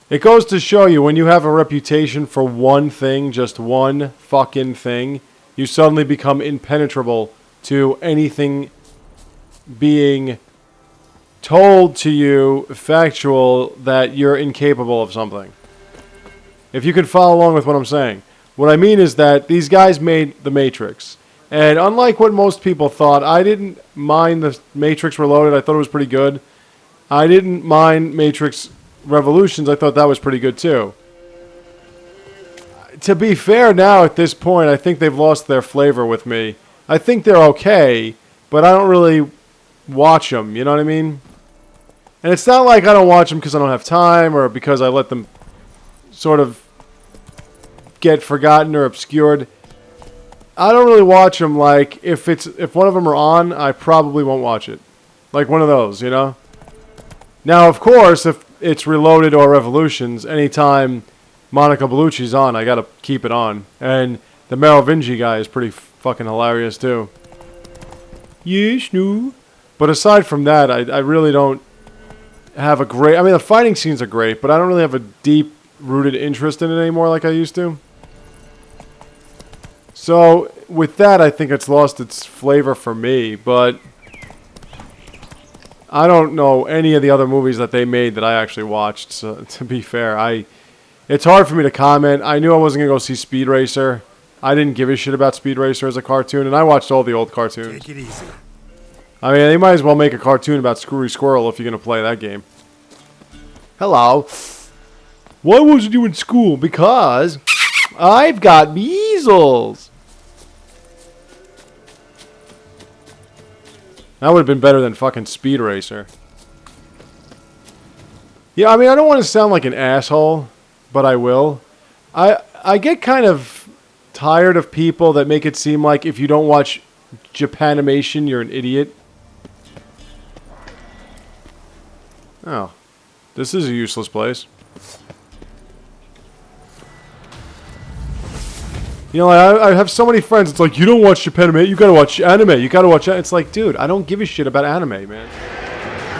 It goes to show you, when you have a reputation for one thing, just one fucking thing, you suddenly become impenetrable to anything being told to you factual that you're incapable of something. If you can follow along with what I'm saying. What I mean is that these guys made The Matrix. And unlike what most people thought, I didn't mind the Matrix Reloaded. I thought it was pretty good. I didn't mind Matrix Revolutions. I thought that was pretty good too. To be fair now at this point, I think they've lost their flavor with me. I think they're okay, but I don't really watch them. You know what I mean? And it's not like I don't watch them because I don't have time or because I let them sort of get forgotten or obscured. I don't really watch them. Like if one of them are on, I probably won't watch it. Like one of those, you know. Now, of course, if it's Reloaded or Revolutions, anytime Monica Bellucci's on, I gotta keep it on. And the Merovingi guy is pretty fucking hilarious too. Yes, no. But aside from that, I really don't have a great... I mean, the fighting scenes are great, but I don't really have a deep-rooted interest in it anymore like I used to. So, with that, I think it's lost its flavor for me, but I don't know any of the other movies that they made that I actually watched, so to be fair, it's hard for me to comment. I knew I wasn't going to go see Speed Racer. I didn't give a shit about Speed Racer as a cartoon, and I watched all the old cartoons. Take it easy. I mean, they might as well make a cartoon about Screwy Squirrel if you're going to play that game. Hello. Why wasn't you in school? Because I've got measles. That would have been better than fucking Speed Racer. Yeah, I mean, I don't want to sound like an asshole, but I will. I get kind of tired of people that make it seem like if you don't watch Japanimation, you're an idiot. Oh. This is a useless place. You know, I have so many friends, it's like, you don't watch Japanimation, you gotta watch anime, you gotta watch... It's like, dude, I don't give a shit about anime, man.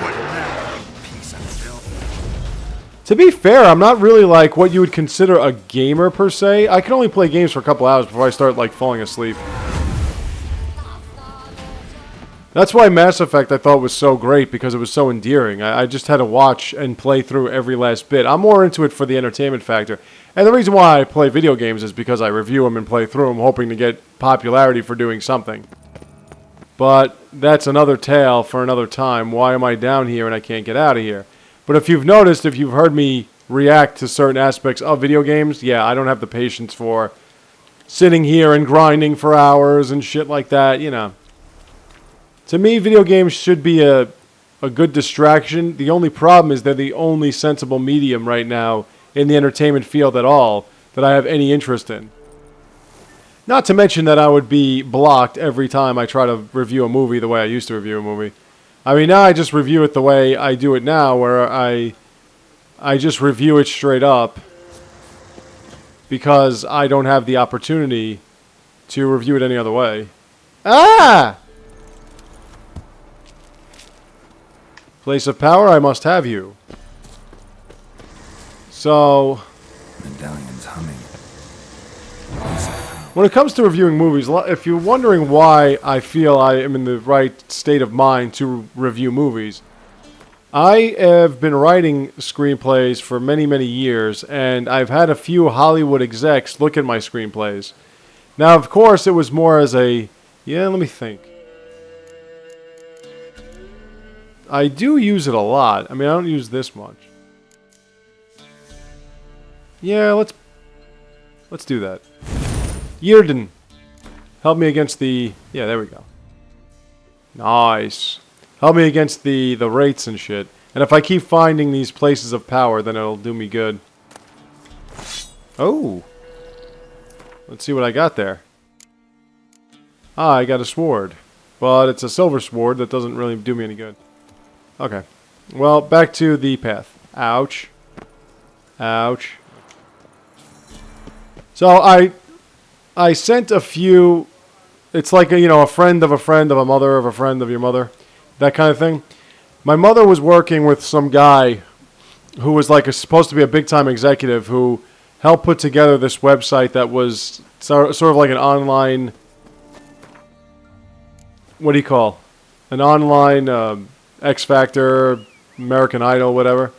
What now? Piece of filth. To be fair, I'm not really like what you would consider a gamer per se. I can only play games for a couple hours before I start like falling asleep. That's why Mass Effect I thought was so great, because it was so endearing. I just had to watch and play through every last bit. I'm more into it for the entertainment factor. And the reason why I play video games is because I review them and play through them, hoping to get popularity for doing something. But that's another tale for another time. Why am I down here and I can't get out of here? But if you've noticed, if you've heard me react to certain aspects of video games, yeah, I don't have the patience for sitting here and grinding for hours and shit like that, you know. To me, video games should be a good distraction. The only problem is they're the only sensible medium right now in the entertainment field at all. that I have any interest in. Not to mention that I would be blocked every time I try to review a movie the way I used to review a movie. I mean, now I just review it the way I do it now, where I just review it straight up because I don't have the opportunity to review it any other way. Ah! Place of power, I must have you. So, Medallion's humming. when it comes to reviewing movies, if you're wondering why I feel I am in the right state of mind to review movies, I have been writing screenplays for many, many years, and I've had a few Hollywood execs look at my screenplays. Now, of course, it was more as a, let me think. I do use it a lot. I mean, I don't use this much. Yeah, let's do that. Yearden, help me against the... Yeah, there we go. Nice. Help me against the rates and shit. And if I keep finding these places of power, then it'll do me good. Oh. Let's see what I got there. Ah, I got a sword. But it's a silver sword that doesn't really do me any good. Okay. Well, back to the path. Ouch. Ouch. So I sent a few... It's like, a friend of a friend of a mother of a friend of your mother. That kind of thing. My mother was working with some guy who was supposed to be a big-time executive who helped put together this website that was sort of like an online... What do you call? An online X Factor, American Idol, whatever.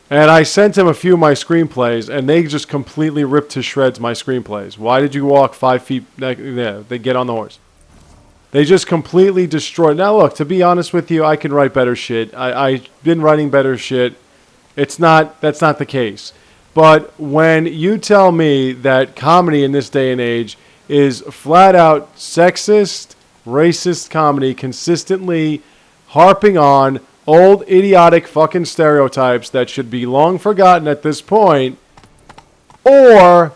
And I sent him a few of my screenplays, and they just completely ripped to shreds my screenplays. Why did you walk 5 feet? Yeah, they get on the horse. They just completely destroyed. Now, look, to be honest with you, I can write better shit. I've been writing better shit. That's not the case. But when you tell me that comedy in this day and age is flat out sexist, racist comedy, consistently harping on old idiotic fucking stereotypes that should be long forgotten at this point, or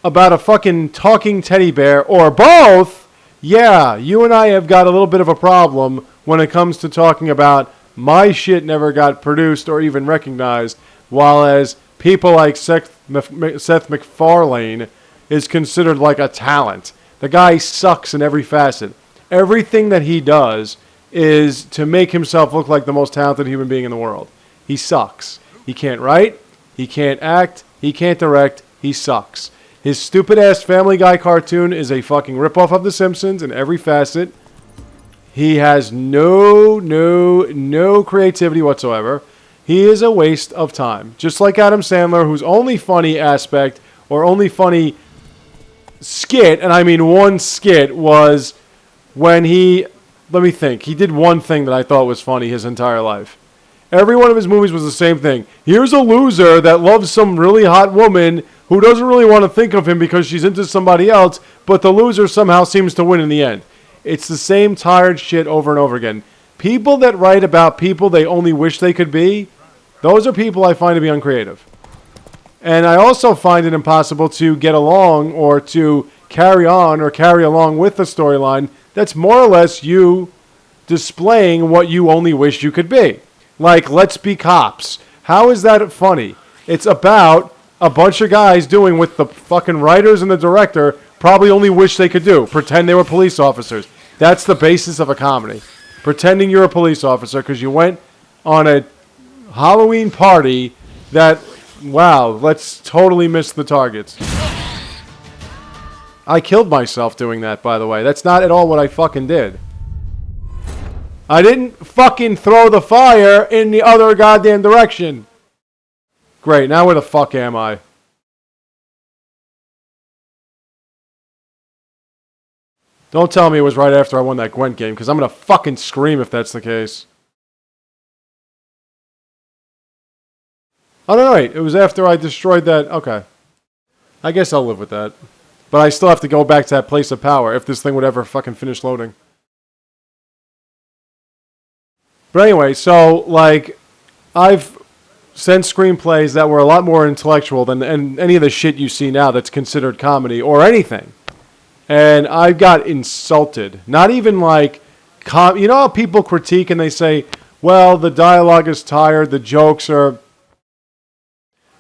about a fucking talking teddy bear, or both, yeah, you and I have got a little bit of a problem when it comes to talking about my shit never got produced or even recognized, while as people like Seth MacFarlane is considered like a talent. The guy sucks in every facet. Everything that he does is to make himself look like the most talented human being in the world. He sucks. He can't write. He can't act. He can't direct. He sucks. His stupid-ass Family Guy cartoon is a fucking ripoff of The Simpsons in every facet. He has no creativity whatsoever. He is a waste of time. Just like Adam Sandler, whose only funny aspect, or only funny skit, and I mean one skit, was when he... Let me think. He did one thing that I thought was funny his entire life. Every one of his movies was the same thing. Here's a loser that loves some really hot woman who doesn't really want to think of him because she's into somebody else, but the loser somehow seems to win in the end. It's the same tired shit over and over again. People that write about people they only wish they could be, those are people I find to be uncreative. And I also find it impossible to get along or to carry on or carry along with the storyline that's more or less you displaying what you only wish you could be. Like, Let's Be Cops. How is that funny? It's about a bunch of guys doing what the fucking writers and the director probably only wish they could do. Pretend they were police officers. That's the basis of a comedy. Pretending you're a police officer because you went on a Halloween party that, wow, let's totally miss the targets. I killed myself doing that, by the way. That's not at all what I fucking did. I didn't fucking throw the fire in the other goddamn direction. Great, now where the fuck am I? Don't tell me it was right after I won that Gwent game, because I'm going to fucking scream if that's the case. Oh, no, wait. It was after I destroyed that. Okay. I guess I'll live with that. But I still have to go back to that place of power if this thing would ever fucking finish loading. But anyway, so, like, I've sent screenplays that were a lot more intellectual than any of the shit you see now that's considered comedy or anything. And I got insulted. Not even like, you know how people critique and they say, well, the dialogue is tired, the jokes are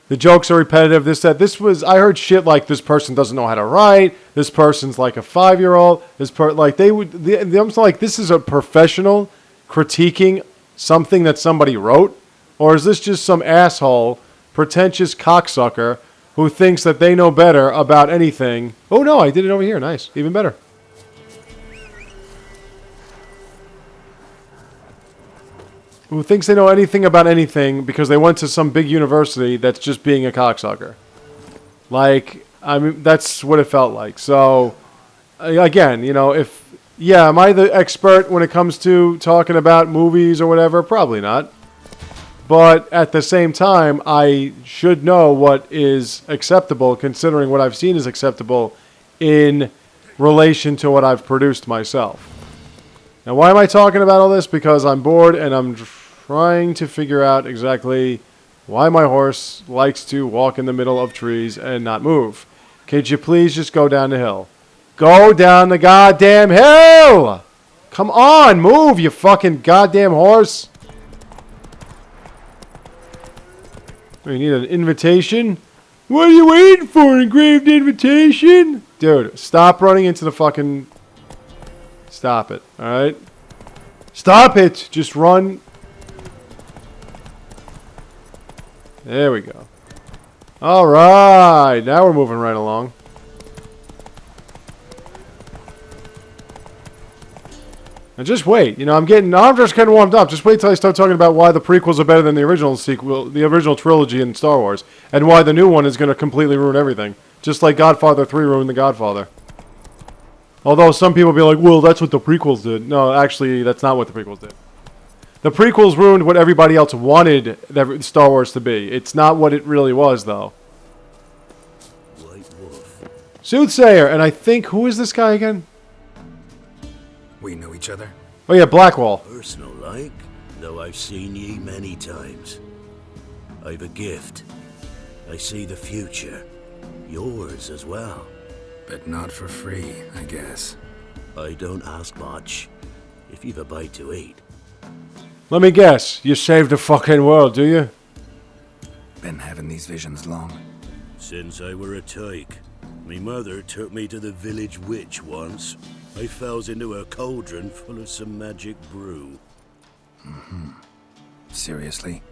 repetitive, this, that. I heard shit like, this person doesn't know how to write, this person's like a 5-year-old, I'm like, this is a professional critiquing something that somebody wrote? Or is this just some asshole, pretentious cocksucker who thinks that they know better about anything? Oh no, I did it over here, nice, even better. Who thinks they know anything about anything because they went to some big university that's just being a cocksucker. Like, I mean, that's what it felt like. So, again, you know, am I the expert when it comes to talking about movies or whatever? Probably not. But at the same time, I should know what is acceptable, considering what I've seen is acceptable in relation to what I've produced myself. Now, why am I talking about all this? Because I'm bored and I'm trying to figure out exactly why my horse likes to walk in the middle of trees and not move. Could you please just go down the hill? Go down the goddamn hill! Come on, move, you fucking goddamn horse! We need an invitation? What are you waiting for, an engraved invitation? Dude, stop running into the fucking... Stop it, alright? Stop it! Just run. There we go. Alright, now we're moving right along. And just wait. You know, I'm just getting warmed up. Just wait till I start talking about why the prequels are better than the original sequel, the original trilogy in Star Wars, and why the new one is going to completely ruin everything. Just like Godfather 3 ruined The Godfather. Although some people be like, well, that's what the prequels did. No, actually, that's not what the prequels did. The prequels ruined what everybody else wanted Star Wars to be. It's not what it really was, though. White Wolf. Soothsayer, and I think, who is this guy again? We know each other? Oh yeah, Blackwall. Personal like, though I've seen ye many times. I've a gift. I see the future. Yours as well. But not for free, I guess. I don't ask much. If you've a bite to eat. Let me guess, you saved the fucking world, do you? Been having these visions long? Since I were a tyke. Me mother took me to the village witch once. I fells into a cauldron full of some magic brew. Seriously?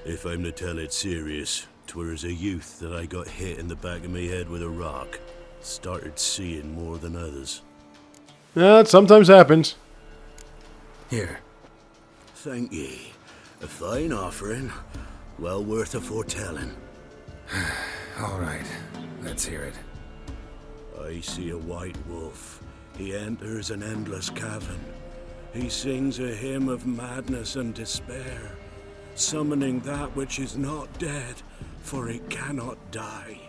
If I'm to tell it serious, 'twere as a youth that I got hit in the back of me head with a rock. Started seeing more than others. Yeah, it sometimes happens. Here. Thank ye. A fine offering. Well worth a foretelling. All right. Let's hear it. I see a white wolf. He enters an endless cavern. He sings a hymn of madness and despair, summoning that which is not dead, for it cannot die.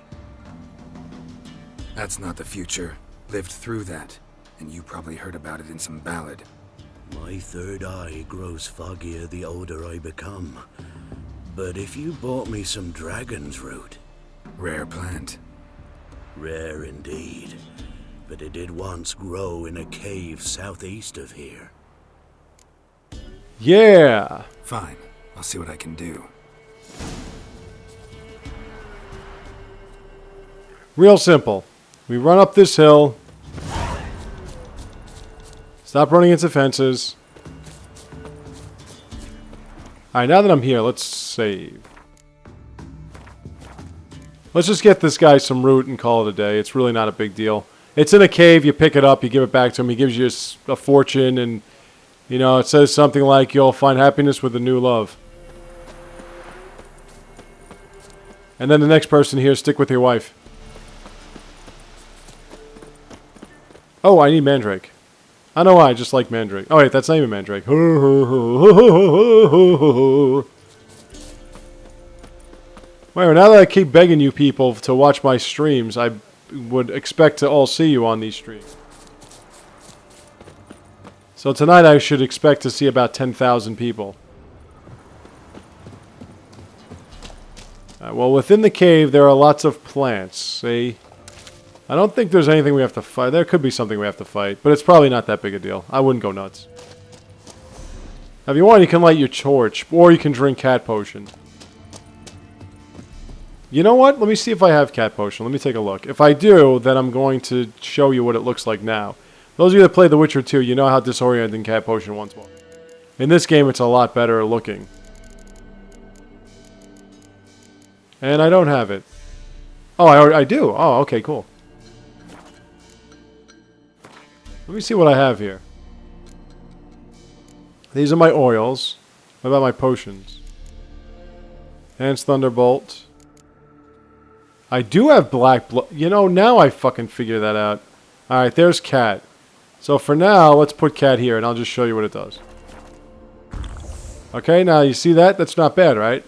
That's not the future. Lived through that. And you probably heard about it in some ballad. My third eye grows foggier the older I become. But if you bought me some dragon's root... Rare plant. Rare indeed. But it did once grow in a cave southeast of here. Yeah. Fine. I'll see what I can do. Real simple. We run up this hill. Stop running into fences. Alright, now that I'm here, let's save. Let's just get this guy some root and call it a day. It's really not a big deal. It's in a cave, you pick it up, you give it back to him, he gives you a fortune, and, you know, it says something like, you'll find happiness with a new love. And then the next person here, stick with your wife. Oh, I need Mandrake. I know why, I just like Mandrake. Oh wait, that's not even Mandrake. Wait, now that I keep begging you people to watch my streams, I would expect to all see you on these streams. So tonight I should expect to see about 10,000 people. Well, within the cave, there are lots of plants. See? I don't think there's anything we have to fight. There could be something we have to fight, but it's probably not that big a deal. I wouldn't go nuts. If you want, you can light your torch, or you can drink cat potion. You know what? Let me see if I have cat potion. Let me take a look. If I do, then I'm going to show you what it looks like now. Those of you that played The Witcher 2, you know how disorienting cat potion once was. In this game, it's a lot better looking. And I don't have it. Oh, I do. Oh, okay, cool. Let me see what I have here. These are my oils. What about my potions? Hans Thunderbolt. I do have black blood. You know, now I fucking figure that out. Alright, there's cat. So for now, let's put cat here, and I'll just show you what it does. Okay, now you see that? That's not bad, right?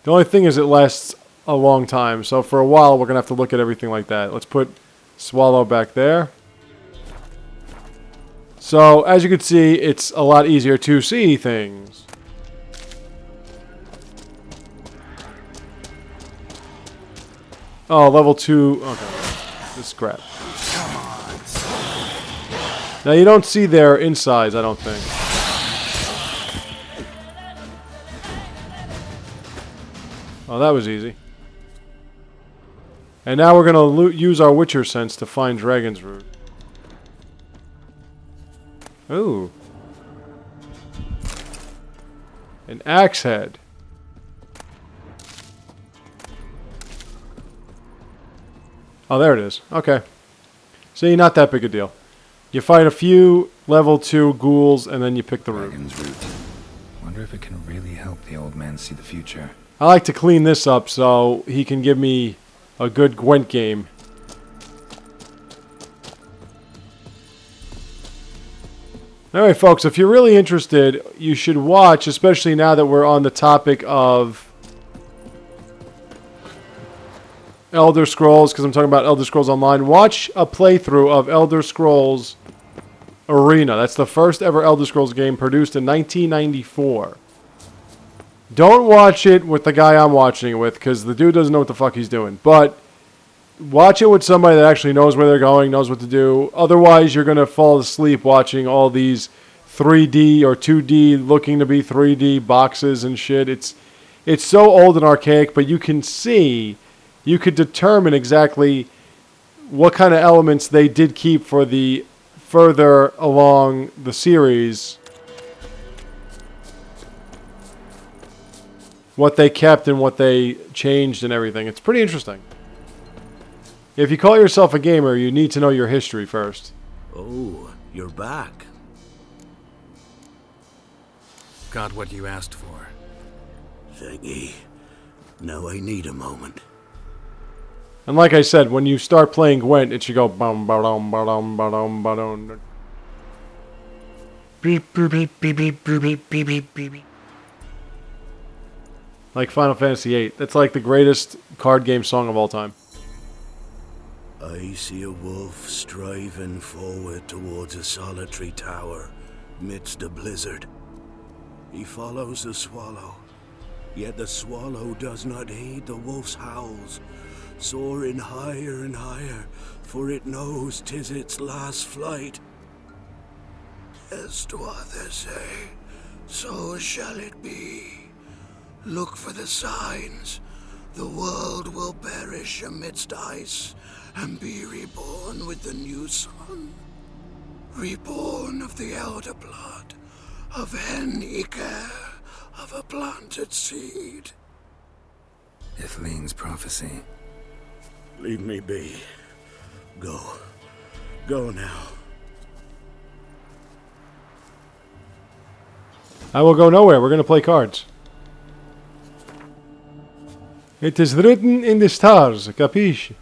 The only thing is it lasts a long time. So for a while, we're going to have to look at everything like that. Let's put Swallow back there. So, as you can see, it's a lot easier to see things. Oh, level 2. Okay. This is crap. Now, you don't see their insides, I don't think. Oh, that was easy. And now we're going to use our Witcher sense to find Dragon's Root. Ooh. An axe head. Oh, there it is. Okay. See, not that big a deal. You fight a few level 2 ghouls, and then you pick the root. Dragon's Root. Wonder if it can really help the old man see the future. I like to clean this up so he can give me a good Gwent game. Alright folks, if you're really interested, you should watch, especially now that we're on the topic of Elder Scrolls, because I'm talking about Elder Scrolls Online. Watch a playthrough of Elder Scrolls Arena. That's the first ever Elder Scrolls game produced in 1994. Don't watch it with the guy I'm watching it with, because the dude doesn't know what the fuck he's doing. But watch it with somebody that actually knows where they're going, knows what to do. Otherwise, you're going to fall asleep watching all these 3D or 2D looking to be 3D boxes and shit. It's so old and archaic, but you can see, you could determine exactly what kind of elements they did keep for the further along the series. What they kept and what they changed and everything. It's pretty interesting. If you call yourself a gamer, you need to know your history first. Oh, you're back. Got what you asked for. Thanky. Now I need a moment. And like I said, when you start playing Gwent, it should go bum ba-dum ba-dum ba-dum ba-dum. Beep beep beep beep beep beep beep beep beep. Like Final Fantasy VIII. That's like the greatest card game song of all time. I see a wolf striving forward towards a solitary tower midst a blizzard. He follows the swallow, yet the swallow does not heed the wolf's howls, soaring higher and higher, for it knows 'tis its last flight. As to others say, so shall it be. Look for the signs. The world will perish amidst ice and be reborn with the new sun. Reborn of the elder blood, of Hen-Iker, of a planted seed. Ithlinne's prophecy. Leave me be. Go. Go now. I will go nowhere. We're going to play cards. It is written in the stars, capiche?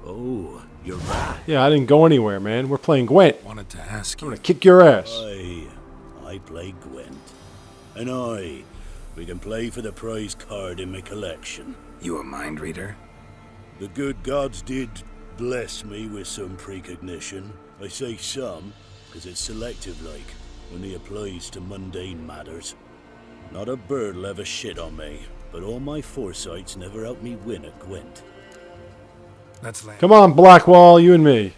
Oh, you're back. Yeah, I didn't go anywhere, man. We're playing Gwent. Wanted to ask I'm you. going to kick your ass. I play Gwent. And we can play for the prize card in my collection. You a mind reader? The good gods did bless me with some precognition. I say some, 'cause it's selective like, when it applies to mundane matters. Not a bird'll ever shit on me, but all my foresights never helped me win at Gwent. Let's land. Come on, Blackwall, you and me.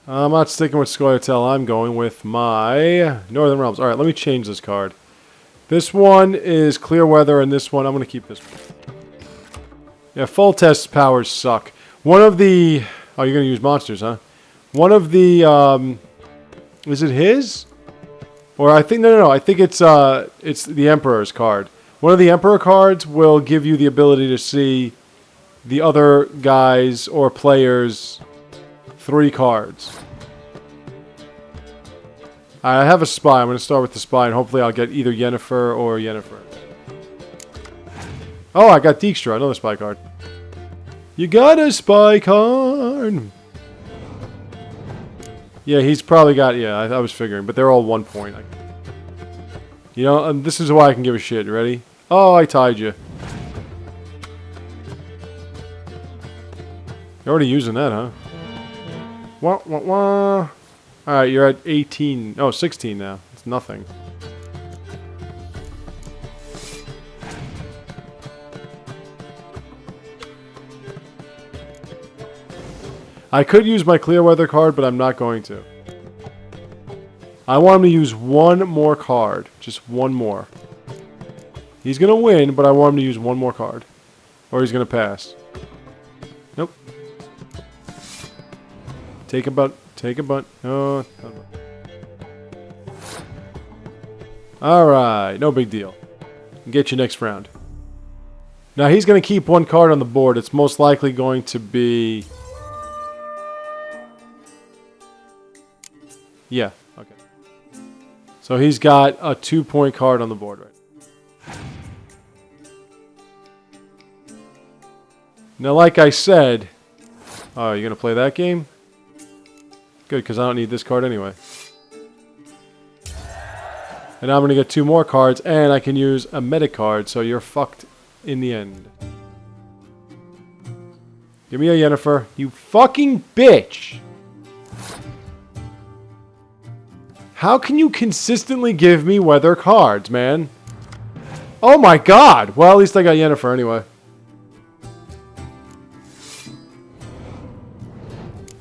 I'm not sticking with Scoia'tael. I'm going with my Northern Realms. Alright, let me change this card. This one is Clear Weather, and this one, I'm going to keep this one. Yeah, full test powers suck. One of the... Oh, you're going to use monsters, huh? One of the... is it his? Or I think... No. I think it's the Emperor's card. One of the Emperor cards will give you the ability to see the other guys or players' 3 cards. I have a spy. I'm going to start with the spy, and hopefully I'll get either Yennefer or Yennefer. Oh, I got Dijkstra, another spy card. You got a spy card! Yeah, he's probably got... Yeah, I was figuring, but they're all 1 point. You know, and this is why I can give a shit. You ready? Oh, I tied you. You're already using that, huh? Wah, wah, wah. Alright, you're at 18. Oh, 16 now. It's nothing. I could use my Clear Weather card, but I'm not going to. I want him to use one more card. Just one more. He's going to win, but I want him to use one more card. Or he's going to pass. Nope. Take a butt. Take a butt. No. Alright. No big deal. Get you next round. Now he's going to keep one card on the board. It's most likely going to be... Yeah. Okay. So he's got a 2-point card on the board right now. Like I said... Oh, you're going to play that game? Good, because I don't need this card anyway. And I'm going to get 2 more cards, and I can use a meta card, so you're fucked in the end. Give me a Yennefer. You fucking bitch! How can you consistently give me weather cards, man? Oh my god! Well, at least I got Yennefer anyway.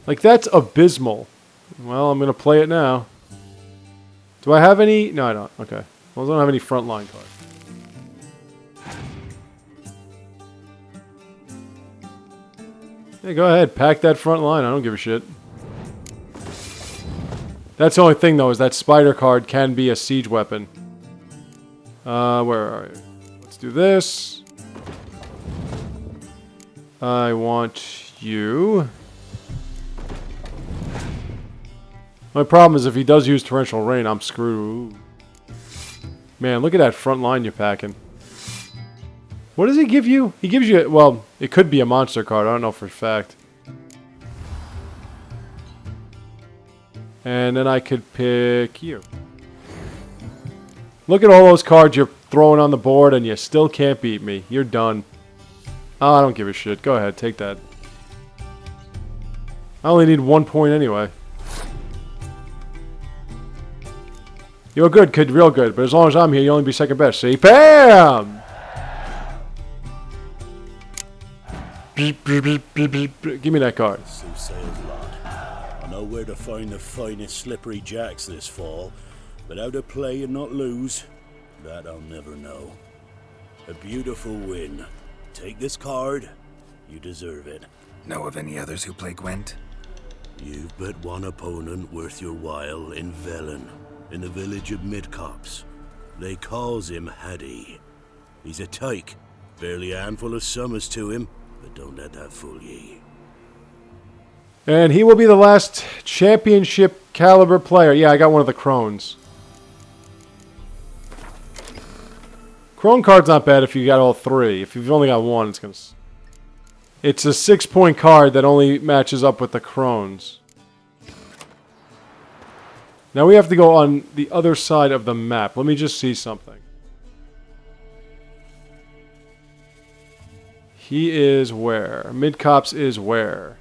Like, that's abysmal. Well, I'm going to play it now. Do I have any? No, I don't. Okay. Well, I don't have any frontline cards. Hey, go ahead. Pack that front line. I don't give a shit. That's the only thing, though, is that spider card can be a siege weapon. Where are you? Let's do this. I want you. My problem is if he does use Torrential Rain, I'm screwed. Man, look at that front line you're packing. What does he give you? He gives you... Well, it could be a monster card. I don't know for a fact. And then I could pick you. Look at all those cards you're throwing on the board and you still can't beat me. You're done. Oh, I don't give a shit. Go ahead, take that. I only need 1 point anyway. You're good, kid, real good. But as long as I'm here, you'll only be second best. See? BAM! Give me that card. I know where to find the finest slippery jacks this fall, but how to play and not lose, that I'll never know. A beautiful win. Take this card. You deserve it. Know of any others who play Gwent? You've but one opponent worth your while in Velen, in the village of Midcops. They calls him Haddy. He's a tyke, barely a handful of summers to him, but don't let that fool ye. And he will be the last championship caliber player. Yeah, I got one of the Crones. Crone card's not bad if you got all 3. If you've only got 1, it's gonna... It's a 6-point card that only matches up with the Crones. Now we have to go on the other side of the map. Let me just see something. He is where? Midcops is where?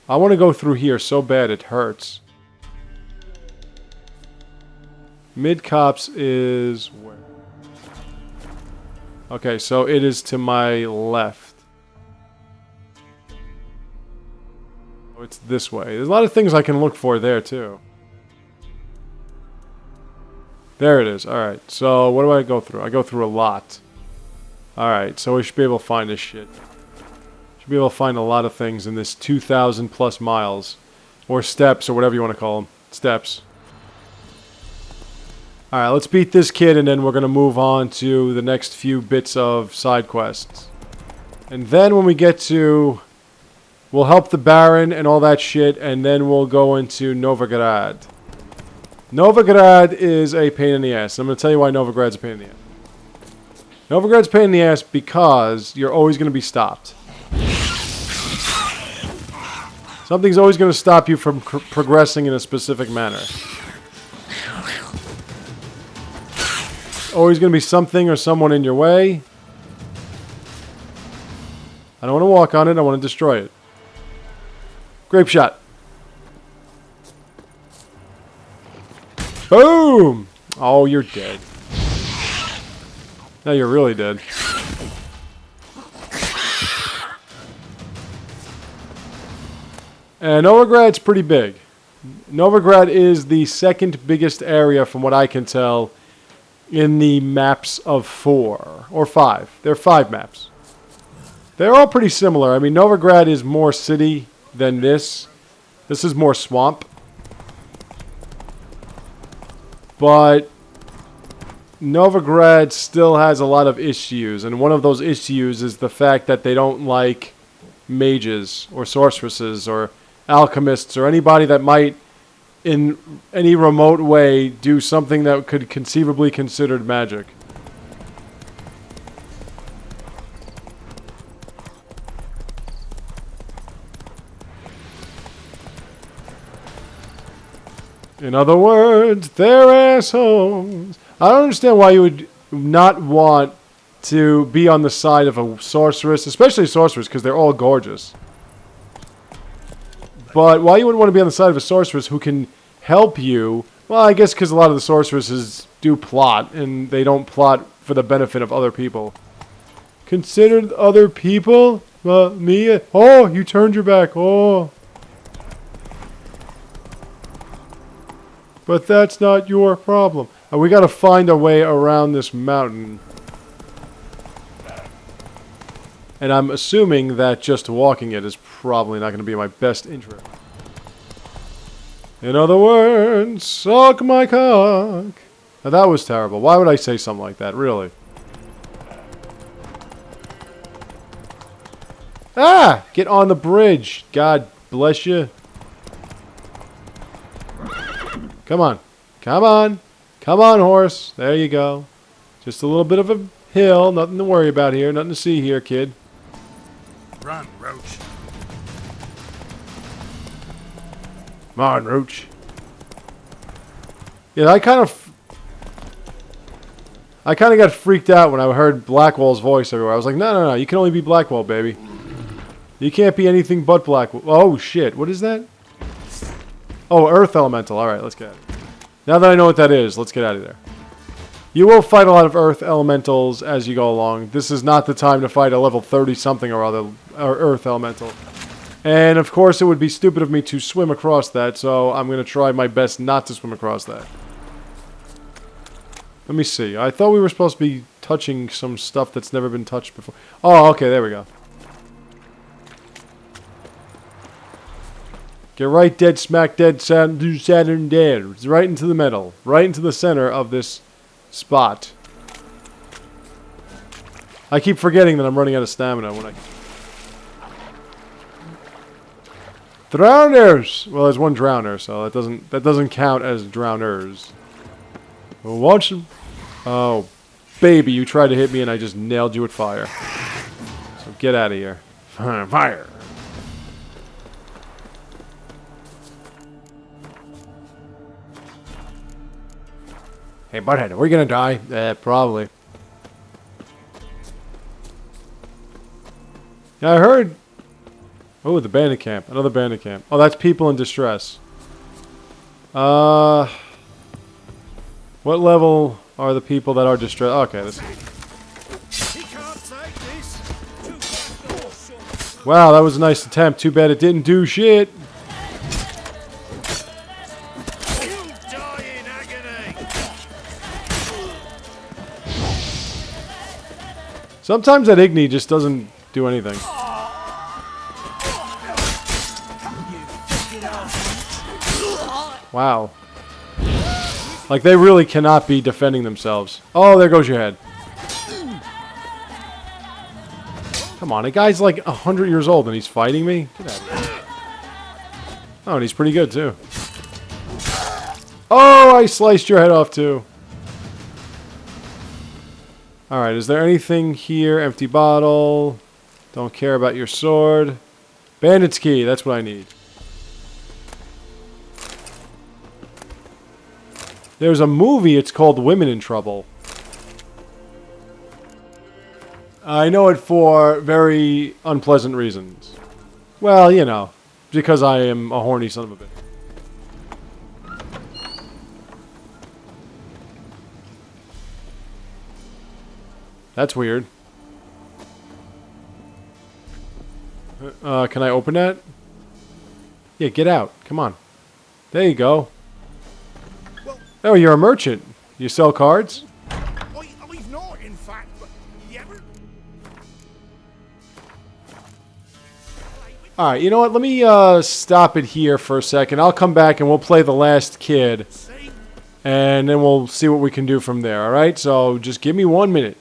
I want to go through here so bad it hurts. Mid-Cops is where? Okay, so it is to my left. Oh, it's this way. There's a lot of things I can look for there, too. There it is. Alright, so what do I go through? I go through a lot. Alright, so we should be able to find this shit. Should be able to find a lot of things in this 2,000 plus miles. Or steps, or whatever you want to call them. Steps. Alright, let's beat this kid and then we're going to move on to the next few bits of side quests. And then when we get to... We'll help the Baron and all that shit, and then we'll go into Novigrad. Novigrad is a pain in the ass. I'm going to tell you why Novigrad's a pain in the ass. Novigrad's a pain in the ass because you're always going to be stopped. Something's always going to stop you from progressing in a specific manner. Always going to be something or someone in your way. I don't want to walk on it, I want to destroy it. Grape shot. Boom! Oh, you're dead. Now you're really dead. And Novigrad's pretty big. Novigrad is the second biggest area, from what I can tell, in the maps of 4 or 5. There are 5 maps. They're all pretty similar. I mean, Novigrad is more city than this. This is more swamp. But Novigrad still has a lot of issues, and one of those issues is the fact that they don't like mages or sorceresses or alchemists or anybody that might in any remote way do something that could conceivably considered magic. In other words, they're assholes. I don't understand why you would not want to be on the side of a sorceress, especially a sorceress, because they're all gorgeous. But why you wouldn't want to be on the side of a sorceress who can help you? Well, I guess because a lot of the sorceresses do plot, and they don't plot for the benefit of other people. Considered other people? Me? Oh, you turned your back. Oh. But that's not your problem. We gotta find a way around this mountain. And I'm assuming that just walking it is probably not going to be in my best interest. In other words, suck my cock. Now that was terrible. Why would I say something like that, really? Ah! Get on the bridge. God bless you. Come on. Come on. Come on, horse. There you go. Just a little bit of a hill. Nothing to worry about here. Nothing to see here, kid. Run, Roach. Come on, Roach. Yeah, I kind of got freaked out when I heard Blackwell's voice everywhere. I was like, no, you can only be Blackwell, baby. You can't be anything but Blackwell. Oh, shit. What is that? Oh, Earth Elemental. Alright, let's get out of here. Now that I know what that is, let's get out of there. You will fight a lot of Earth Elementals as you go along. This is not the time to fight a level 30-something or other Earth Elemental. And, of course, it would be stupid of me to swim across that, so I'm going to try my best not to swim across that. Let me see. I thought we were supposed to be touching some stuff that's never been touched before. Oh, okay, there we go. Get right dead, smack dead, Saturn dead. Right into the middle. Right into the center of this spot. I keep forgetting that I'm running out of stamina when I... Drowners! Well, there's one drowner, so that doesn't count as drowners. Well, watch them. Oh, baby, you tried to hit me and I just nailed you with fire. So get out of here. Fire! Hey, Butthead, are we gonna die? Probably. Yeah, I heard... Oh, the bandit camp. Another bandit camp. Oh, that's people in distress. What level are the people that are distressed? Okay, this. Wow, that was a nice attempt. Too bad it didn't do shit. Sometimes that Igni just doesn't do anything. Wow. Like, they really cannot be defending themselves. Oh, there goes your head. Come on, the guy's like 100 years old and he's fighting me? Get out of here. Oh, and he's pretty good, too. Oh, I sliced your head off, too. Alright, is there anything here? Empty bottle. Don't care about your sword. Bandit's key, that's what I need. There's a movie, it's called Women in Trouble. I know it for very unpleasant reasons. Well, you know, because I am a horny son of a bitch. That's weird. Can I open that? Yeah, get out. Come on. There you go. Oh, you're a merchant. You sell cards? I've not, in fact, but you ever... Alright, you know what? Let me stop it here for a second. I'll come back and we'll play the last kid. And then we'll see what we can do from there, alright? So just give me 1 minute.